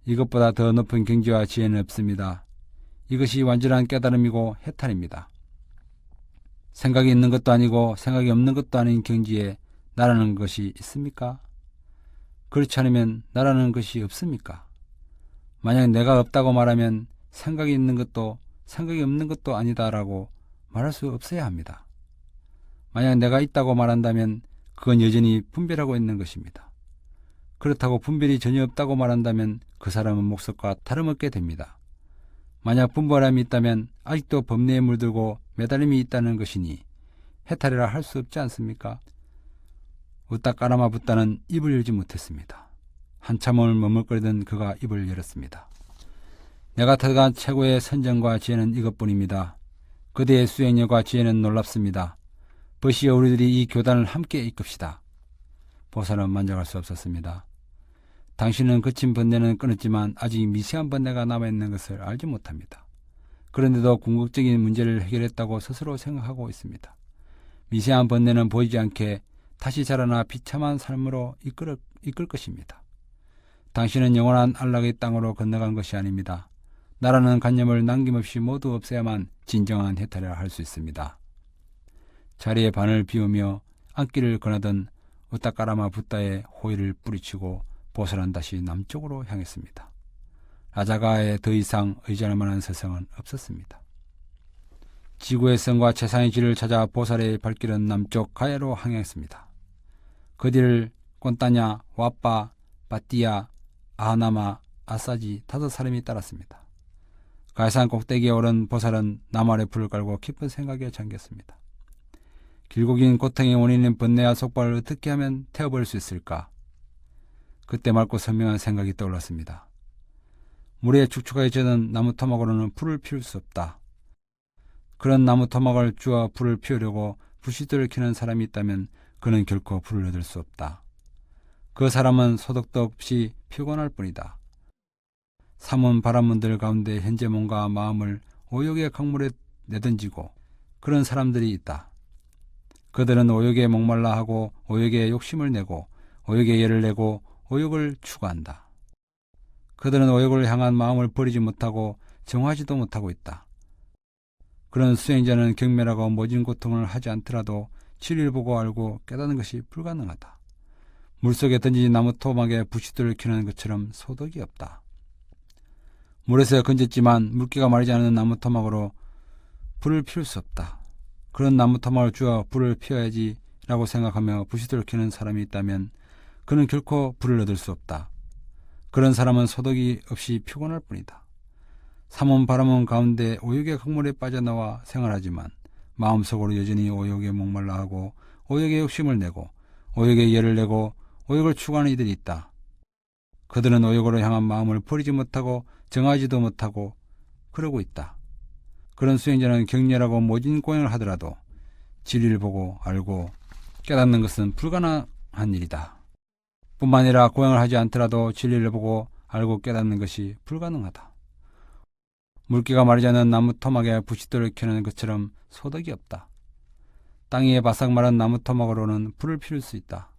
이것보다 더 높은 경지와 지혜는 없습니다. 이것이 완전한 깨달음이고 해탈입니다. 생각이 있는 것도 아니고 생각이 없는 것도 아닌 경지에 나라는 것이 있습니까? 그렇지 않으면 나라는 것이 없습니까? 만약 내가 없다고 말하면 생각이 있는 것도 생각이 없는 것도 아니다라고 말할 수 없어야 합니다. 만약 내가 있다고 말한다면 그건 여전히 분별하고 있는 것입니다. 그렇다고 분별이 전혀 없다고 말한다면 그 사람은 목석과 다름없게 됩니다. 만약 분별함이 있다면 아직도 법내에 물들고 매달림이 있다는 것이니 해탈이라 할 수 없지 않습니까? 우따까라마 붓다는 입을 열지 못했습니다. 한참을 머뭇거리던 그가 입을 열었습니다. 내가 터득한 최고의 선정과 지혜는 이것뿐입니다. 그대의 수행력과 지혜는 놀랍습니다. 버시어 우리들이 이 교단을 함께 이끕시다. 보살은 만족할 수 없었습니다. 당신은 거친 번뇌는 끊었지만 아직 미세한 번뇌가 남아있는 것을 알지 못합니다. 그런데도 궁극적인 문제를 해결했다고 스스로 생각하고 있습니다. 미세한 번뇌는 보이지 않게 다시 자라나 비참한 삶으로 이끌 것입니다. 당신은 영원한 안락의 땅으로 건너간 것이 아닙니다. 나라는 관념을 남김없이 모두 없애야만 진정한 해탈이라 할 수 있습니다. 자리에 반을 비우며 앉기를 권하던 우따까라마 붓다의 호의를 뿌리치고 보살은 다시 남쪽으로 향했습니다. 아자가에 더 이상 의지할 만한 서성은 없었습니다. 지구의 성과 최상의 길을 찾아 보살의 발길은 남쪽 가야로 항해했습니다. 그 뒤를 꼰따냐, 와빠, 바띠야, 아하나마, 아사지 5사람이 따랐습니다. 가야산 꼭대기에 오른 보살은 나무 아래 불을 깔고 깊은 생각에 잠겼습니다. 길고 긴 고통의 원인인 번뇌와 속발을 어떻게 하면 태워버릴 수 있을까? 그때 맑고 선명한 생각이 떠올랐습니다. 물에 축축하게 젖은 나무 토막으로는 불을 피울 수 없다. 그런 나무 토막을 주어 불을 피우려고 부싯돌을 켜는 사람이 있다면 그는 결코 불을 얻을 수 없다. 그 사람은 소득도 없이 피곤할 뿐이다. 삼원 바람문들 가운데 현재 몸과 마음을 오욕의 강물에 내던지고 그런 사람들이 있다. 그들은 오욕에 목말라 하고 오욕에 욕심을 내고 오욕에 열을 내고 오욕을 추구한다. 그들은 오욕을 향한 마음을 버리지 못하고 정하지도 못하고 있다. 그런 수행자는 경멸하고 모진 고통을 하지 않더라도 진리를 보고 알고 깨닫는 것이 불가능하다. 물속에 던진 나무 토막에 부싯돌을 켜는 것처럼 소득이 없다. 물에서 건졌지만 물기가 마르지 않은 나무 토막으로 불을 피울 수 없다. 그런 나무 토막을 주어 불을 피워야지 라고 생각하며 부싯돌을 켜는 사람이 있다면 그는 결코 불을 얻을 수 없다. 그런 사람은 소득이 없이 피곤할 뿐이다. 삼원 바람원 가운데 오욕의 강물에 빠져나와 생활하지만 마음속으로 여전히 오욕에 목말라 하고 오욕의 욕심을 내고 오욕에 열을 내고 오욕을 추구하는 이들이 있다. 그들은 오욕으로 향한 마음을 버리지 못하고 정하지도 못하고 그러고 있다. 그런 수행자는 격렬하고 모진 고행을 하더라도 진리를 보고 알고 깨닫는 것은 불가능한 일이다. 뿐만 아니라 고행을 하지 않더라도 진리를 보고 알고 깨닫는 것이 불가능하다. 물기가 마르지 않은 나무 토막에 부싯돌을 켜는 것처럼 소득이 없다. 땅 위에 바싹 마른 나무 토막으로는 불을 피울 수 있다.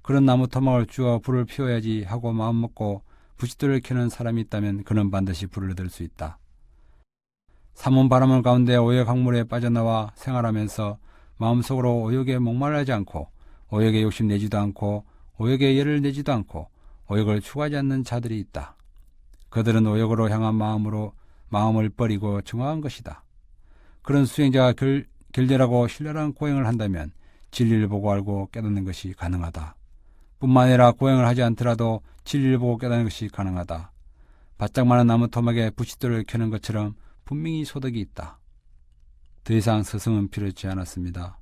그런 나무 토막을 주어 불을 피워야지 하고 마음먹고 부싯돌을 켜는 사람이 있다면 그는 반드시 불을 얻을 수 있다. 삼원 바람원 가운데 오욕 강물에 빠져나와 생활하면서 마음속으로 오욕에 목말라지 않고 오욕에 욕심내지도 않고 오욕에 열을 내지도 않고 오욕을 추구하지 않는 자들이 있다. 그들은 오욕으로 향한 마음을 버리고 정화한 것이다. 그런 수행자가 결렬하고 신랄한 고행을 한다면 진리를 보고 알고 깨닫는 것이 가능하다. 뿐만 아니라 고행을 하지 않더라도 진리를 보고 깨닫는 것이 가능하다. 바짝 마른 나무 토막에 부싯돌을 켜는 것처럼 분명히 소득이 있다. 더 이상 서성은 필요치 않았습니다.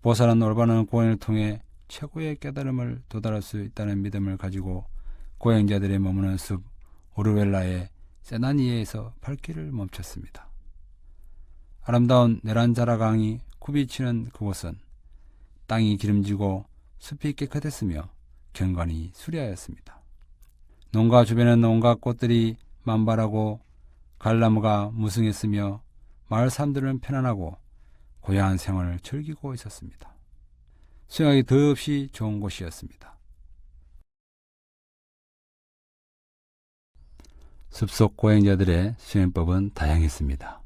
보살은 올바른 고행을 통해 최고의 깨달음을 도달할 수 있다는 믿음을 가지고 고행자들의 머무는 숲 오르웰라의 세나니에에서 발길을 멈췄습니다. 아름다운 네란자라 강이 굽이치는 그곳은 땅이 기름지고 숲이 깨끗했으며 경관이 수려하였습니다. 농가 주변에는 온갖 꽃들이 만발하고 갈나무가 무성했으며 마을 사람들은 편안하고 고요한 생활을 즐기고 있었습니다. 수영하기 더없이 좋은 곳이었습니다. 숲속 고행자들의 수행법은 다양했습니다.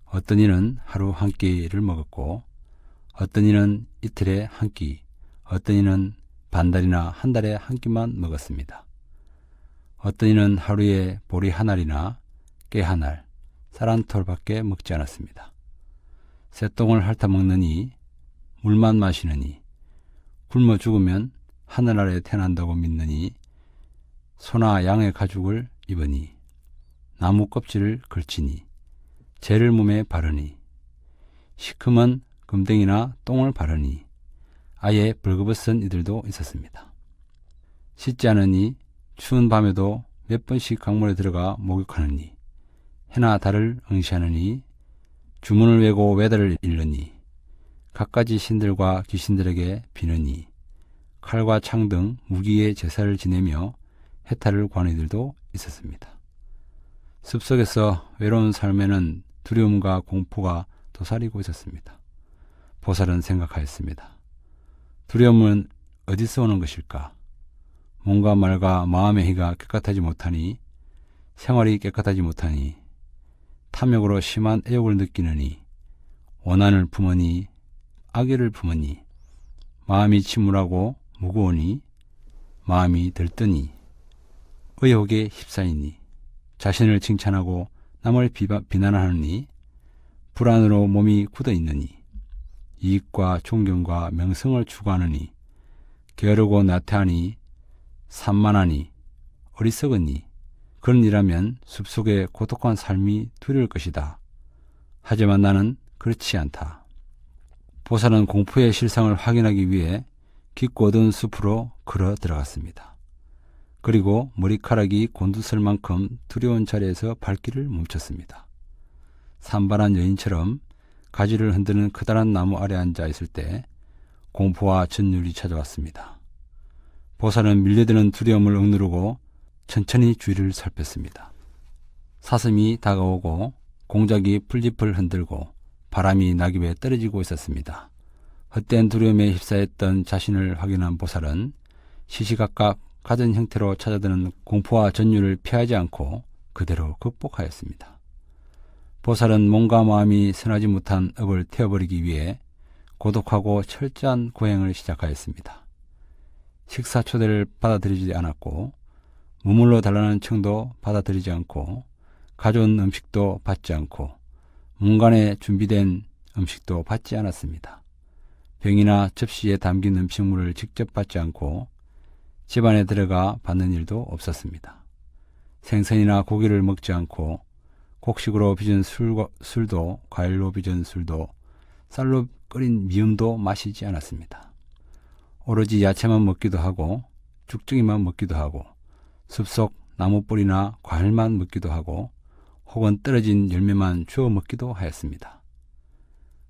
어떤 이는 하루 한 끼를 먹었고 어떤 이는 이틀에 한 끼, 어떤 이는 반달이나 한 달에 한 끼만 먹었습니다. 어떤 이는 하루에 보리 한 알이나 깨 한 알, 쌀 한 톨밖에 먹지 않았습니다. 새똥을 핥아 먹느니 물만 마시느니 굶어 죽으면 하늘 아래 태어난다고 믿느니 소나 양의 가죽을 입으니 나무 껍질을 걸치니 재를 몸에 바르니 시커먼 금덩이나 똥을 바르니 아예 벌거벗은 이들도 있었습니다. 씻지 않으니 추운 밤에도 몇 번씩 강물에 들어가 목욕하느니 해나 달을 응시하느니 주문을 외고 외다를 읽느니 갖가지 신들과 귀신들에게 비느니 칼과 창 등 무기의 제사를 지내며 해탈을 구하는 이들도 있었습니다. 숲속에서 외로운 삶에는 두려움과 공포가 도사리고 있었습니다. 보살은 생각하였습니다. 두려움은 어디서 오는 것일까? 몸과 말과 마음의 희가 깨끗하지 못하니 생활이 깨끗하지 못하니 탐욕으로 심한 애욕을 느끼느니 원한을 품으니 악의를 품으니 마음이 침울하고 무거우니 마음이 들뜨니 의혹에 휩싸이니 자신을 칭찬하고 남을 비난하느니 불안으로 몸이 굳어 있느니 이익과 존경과 명성을 추구하느니 게으르고 나태하니 산만하니 어리석으니 그런 일하면 숲속의 고독한 삶이 두려울 것이다. 하지만 나는 그렇지 않다. 보살은 공포의 실상을 확인하기 위해 깊고 어두운 숲으로 걸어 들어갔습니다. 그리고 머리카락이 곤두설 만큼 두려운 자리에서 발길을 멈췄습니다. 산발한 여인처럼 가지를 흔드는 커다란 나무 아래 앉아 있을 때 공포와 전율이 찾아왔습니다. 보살은 밀려드는 두려움을 억누르고 천천히 주위를 살폈습니다. 사슴이 다가오고 공작이 풀잎을 흔들고 바람이 낙엽에 떨어지고 있었습니다. 헛된 두려움에 휩싸였던 자신을 확인한 보살은 시시각각 가진 형태로 찾아드는 공포와 전율을 피하지 않고 그대로 극복하였습니다. 보살은 몸과 마음이 선하지 못한 업을 태워버리기 위해 고독하고 철저한 고행을 시작하였습니다. 식사 초대를 받아들이지 않았고 무물로 달라는 청도 받아들이지 않고 가져온 음식도 받지 않고 문간에 준비된 음식도 받지 않았습니다. 병이나 접시에 담긴 음식물을 직접 받지 않고 집안에 들어가 받는 일도 없었습니다. 생선이나 고기를 먹지 않고 곡식으로 빚은 술도 과일로 빚은 술도 쌀로 끓인 미음도 마시지 않았습니다. 오로지 야채만 먹기도 하고 죽정이만 먹기도 하고 숲속 나무뿌리나 과일만 먹기도 하고 혹은 떨어진 열매만 주워 먹기도 하였습니다.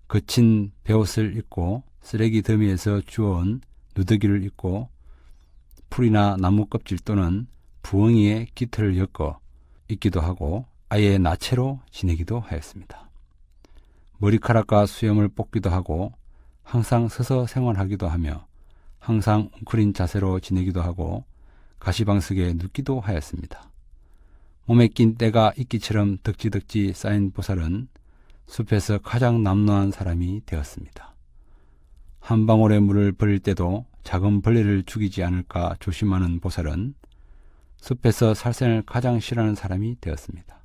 거친 베옷을 입고 쓰레기 더미에서 주워온 누더기를 입고 풀이나 나무 껍질 또는 부엉이에 깃털을 엮어 입기도 하고 아예 나체로 지내기도 하였습니다. 머리카락과 수염을 뽑기도 하고 항상 서서 생활하기도 하며 항상 웅크린 자세로 지내기도 하고 가시방석에 눕기도 하였습니다. 몸에 낀 때가 이끼처럼 덕지덕지 쌓인 보살은 숲에서 가장 남루한 사람이 되었습니다. 한 방울의 물을 버릴 때도 작은 벌레를 죽이지 않을까 조심하는 보살은 숲에서 살생을 가장 싫어하는 사람이 되었습니다.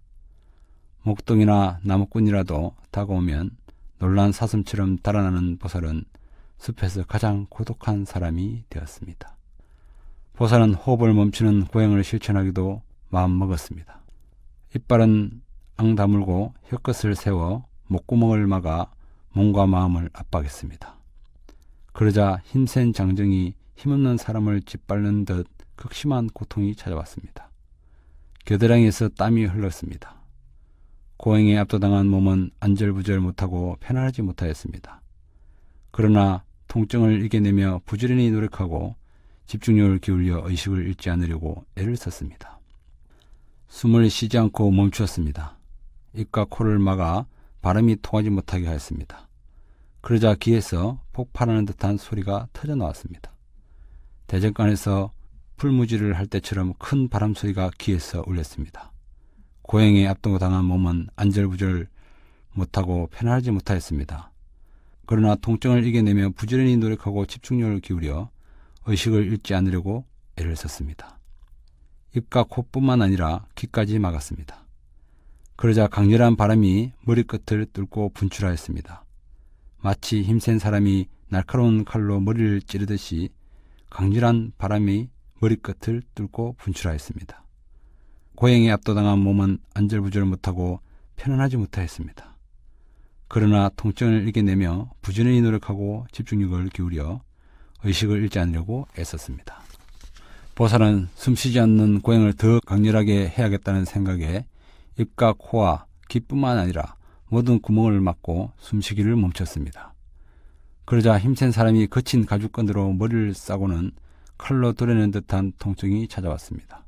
목동이나 나무꾼이라도 다가오면 놀란 사슴처럼 달아나는 보살은 숲에서 가장 고독한 사람이 되었습니다. 보살은 호흡을 멈추는 고행을 실천하기도 마음먹었습니다. 이빨은 앙 다물고 혀끝을 세워 목구멍을 막아 몸과 마음을 압박했습니다. 그러자 힘센 장정이 힘없는 사람을 짓밟는 듯 극심한 고통이 찾아왔습니다. 겨드랑이에서 땀이 흘렀습니다. 고행에 압도당한 몸은 안절부절 못하고 편안하지 못하였습니다. 그러나 통증을 이겨내며 부지런히 노력하고 집중력을 기울여 의식을 잃지 않으려고 애를 썼습니다. 숨을 쉬지 않고 멈추었습니다. 입과 코를 막아 발음이 통하지 못하게 하였습니다. 그러자 귀에서 폭발하는 듯한 소리가 터져 나왔습니다. 대전간에서 풀무지를 할 때처럼 큰 바람 소리가 귀에서 울렸습니다. 고행에 압도당한 몸은 안절부절 못하고 편안하지 못하였습니다. 그러나 통증을 이겨내며 부지런히 노력하고 집중력을 기울여 의식을 잃지 않으려고 애를 썼습니다. 입과 코뿐만 아니라 귀까지 막았습니다. 그러자 강렬한 바람이 머리끝을 뚫고 분출하였습니다. 마치 힘센 사람이 날카로운 칼로 머리를 찌르듯이 강렬한 바람이 머리끝을 뚫고 분출하였습니다. 고행에 압도당한 몸은 안절부절 못하고 편안하지 못하였습니다. 그러나 통증을 이겨내며 부지런히 노력하고 집중력을 기울여 의식을 잃지 않으려고 애썼습니다. 보살은 숨쉬지 않는 고행을 더 강렬하게 해야겠다는 생각에 입과 코와 귀뿐만 아니라 모든 구멍을 막고 숨쉬기를 멈췄습니다. 그러자 힘센 사람이 거친 가죽끈으로 머리를 싸고는 칼로 도려낸 듯한 통증이 찾아왔습니다.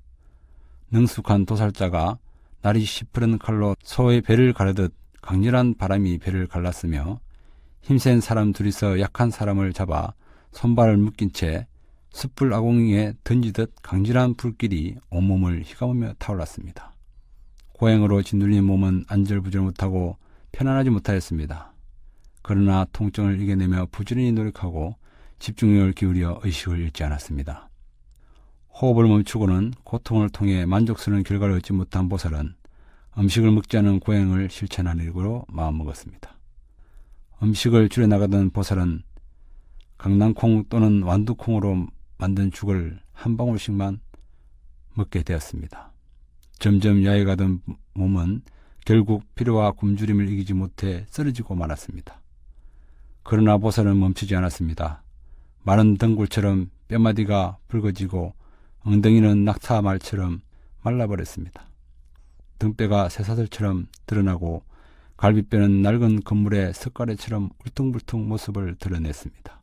능숙한 도살자가 날이 시퍼른 칼로 소의 배를 가르듯 강렬한 바람이 배를 갈랐으며 힘센 사람 둘이서 약한 사람을 잡아 손발을 묶인 채 숯불 아궁이에 던지듯 강렬한 불길이 온몸을 휘감으며 타올랐습니다. 고행으로 짓눌린 몸은 안절부절 못하고 편안하지 못하였습니다. 그러나 통증을 이겨내며 부지런히 노력하고 집중력을 기울여 의식을 잃지 않았습니다. 호흡을 멈추고는 고통을 통해 만족스러운 결과를 얻지 못한 보살은 음식을 먹지 않은 고행을 실천하려고 마음먹었습니다. 음식을 줄여나가던 보살은 강낭콩 또는 완두콩으로 만든 죽을 한 방울씩만 먹게 되었습니다. 점점 야해가던 몸은 결국 피로와 굶주림을 이기지 못해 쓰러지고 말았습니다. 그러나 보살은 멈추지 않았습니다. 마른 덩굴처럼 뼈마디가 붉어지고 엉덩이는 낙타말처럼 말라버렸습니다. 등뼈가 쇠사슬처럼 드러나고 갈비뼈는 낡은 건물의 석가래처럼 울퉁불퉁 모습을 드러냈습니다.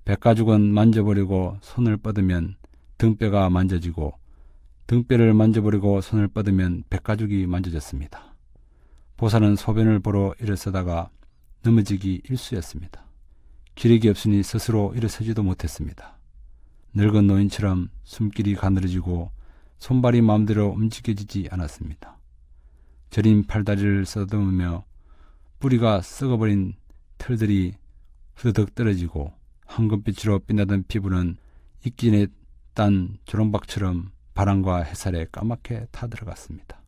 백가죽은 만져버리고 손을 뻗으면 등뼈가 만져지고 등뼈를 만져버리고 손을 뻗으면 백가죽이 만져졌습니다. 보살은 소변을 보러 일어서다가 넘어지기 일쑤였습니다. 기력이 없으니 스스로 일어서지도 못했습니다. 늙은 노인처럼 숨길이 가늘어지고 손발이 마음대로 움직여지지 않았습니다. 저린 팔다리를 쓰다듬으며 뿌리가 썩어버린 털들이 후드득 떨어지고 황금빛으로 빛나던 피부는 익진에 딴 조롱박처럼 바람과 햇살에 까맣게 타들어갔습니다.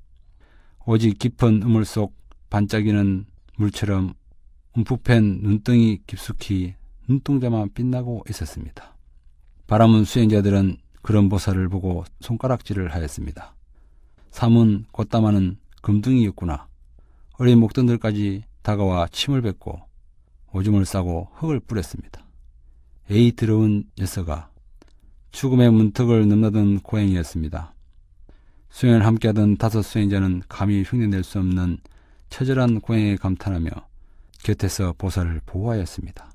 오직 깊은 우물 속 반짝이는 물처럼 움푹팬 눈덩이 깊숙이 눈동자만 빛나고 있었습니다. 바라문 수행자들은 그런 보살을 보고 손가락질을 하였습니다. 삼은 곧담아는 금둥이였구나. 어린 목돈들까지 다가와 침을 뱉고 오줌을 싸고 흙을 뿌렸습니다. 에이 더러운 녀석아. 죽음의 문턱을 넘나든 고행이었습니다. 수행을 함께하던 5 수행자는 감히 흉내낼 수 없는 처절한 고행에 감탄하며 곁에서 보살을 보호하였습니다.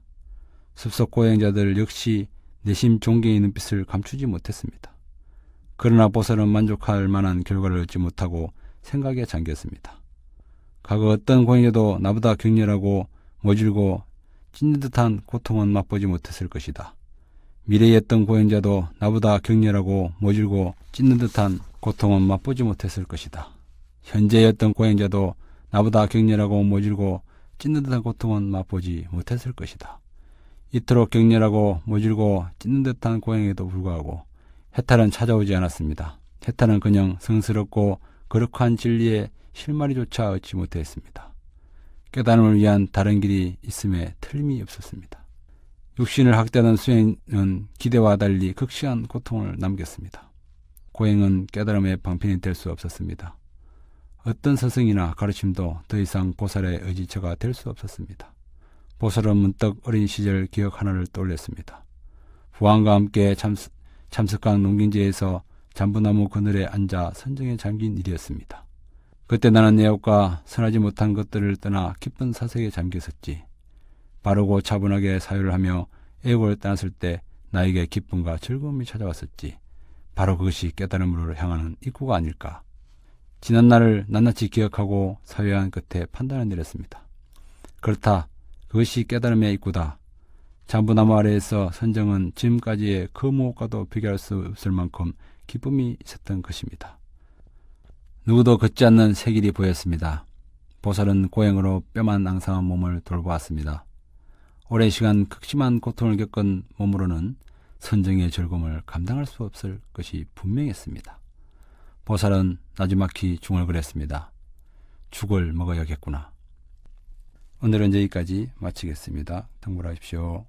숲속 고행자들 역시 내심 존경의 눈빛을 감추지 못했습니다. 그러나 보살은 만족할 만한 결과를 얻지 못하고 생각에 잠겼습니다. 과거 어떤 고행자도 나보다 격렬하고 모질고 찢는 듯한 고통은 맛보지 못했을 것이다. 미래의 어떤 고행자도 나보다 격렬하고 모질고 찢는 듯한 고통은 맛보지 못했을 것이다. 현재의 어떤 고행자도 나보다 격렬하고 모질고 찢는 듯한 고통은 맛보지 못했을 것이다. 이토록 격렬하고 모질고 찢는 듯한 고행에도 불구하고 해탈은 찾아오지 않았습니다. 해탈은 그냥 성스럽고 거룩한 진리의 실마리조차 얻지 못했습니다. 깨달음을 위한 다른 길이 있음에 틀림이 없었습니다. 육신을 학대하던 수행은 기대와 달리 극심한 고통을 남겼습니다. 고행은 깨달음의 방편이 될 수 없었습니다. 어떤 서성이나 가르침도 더 이상 보살의 의지처가 될 수 없었습니다. 보살은 문득 어린 시절 기억 하나를 떠올렸습니다. 부왕과 함께 참석한 농경지에서 잠부나무 그늘에 앉아 선정에 잠긴 일이었습니다. 그때 나는 애욕과 선하지 못한 것들을 떠나 깊은 사색에 잠겨 있었지. 바르고 차분하게 사유를 하며 애욕을 떠났을 때 나에게 기쁨과 즐거움이 찾아왔었지. 바로 그것이 깨달음으로 향하는 입구가 아닐까. 지난 날을 낱낱이 기억하고 사유한 끝에 판단을 내렸습니다. 그렇다. 그것이 깨달음의 입구다. 잠부나무 아래에서 선정은 지금까지의 그 무엇과도 비교할 수 없을 만큼 기쁨이 있었던 것입니다. 누구도 걷지 않는 새 길이 보였습니다. 보살은 고행으로 뼈만 앙상한 몸을 돌보았습니다. 오랜 시간 극심한 고통을 겪은 몸으로는 선정의 즐거움을 감당할 수 없을 것이 분명했습니다. 보살은 나지막히 중얼거렸습니다. 죽을 먹어야겠구나. 오늘은 여기까지 마치겠습니다. 등불하십시오.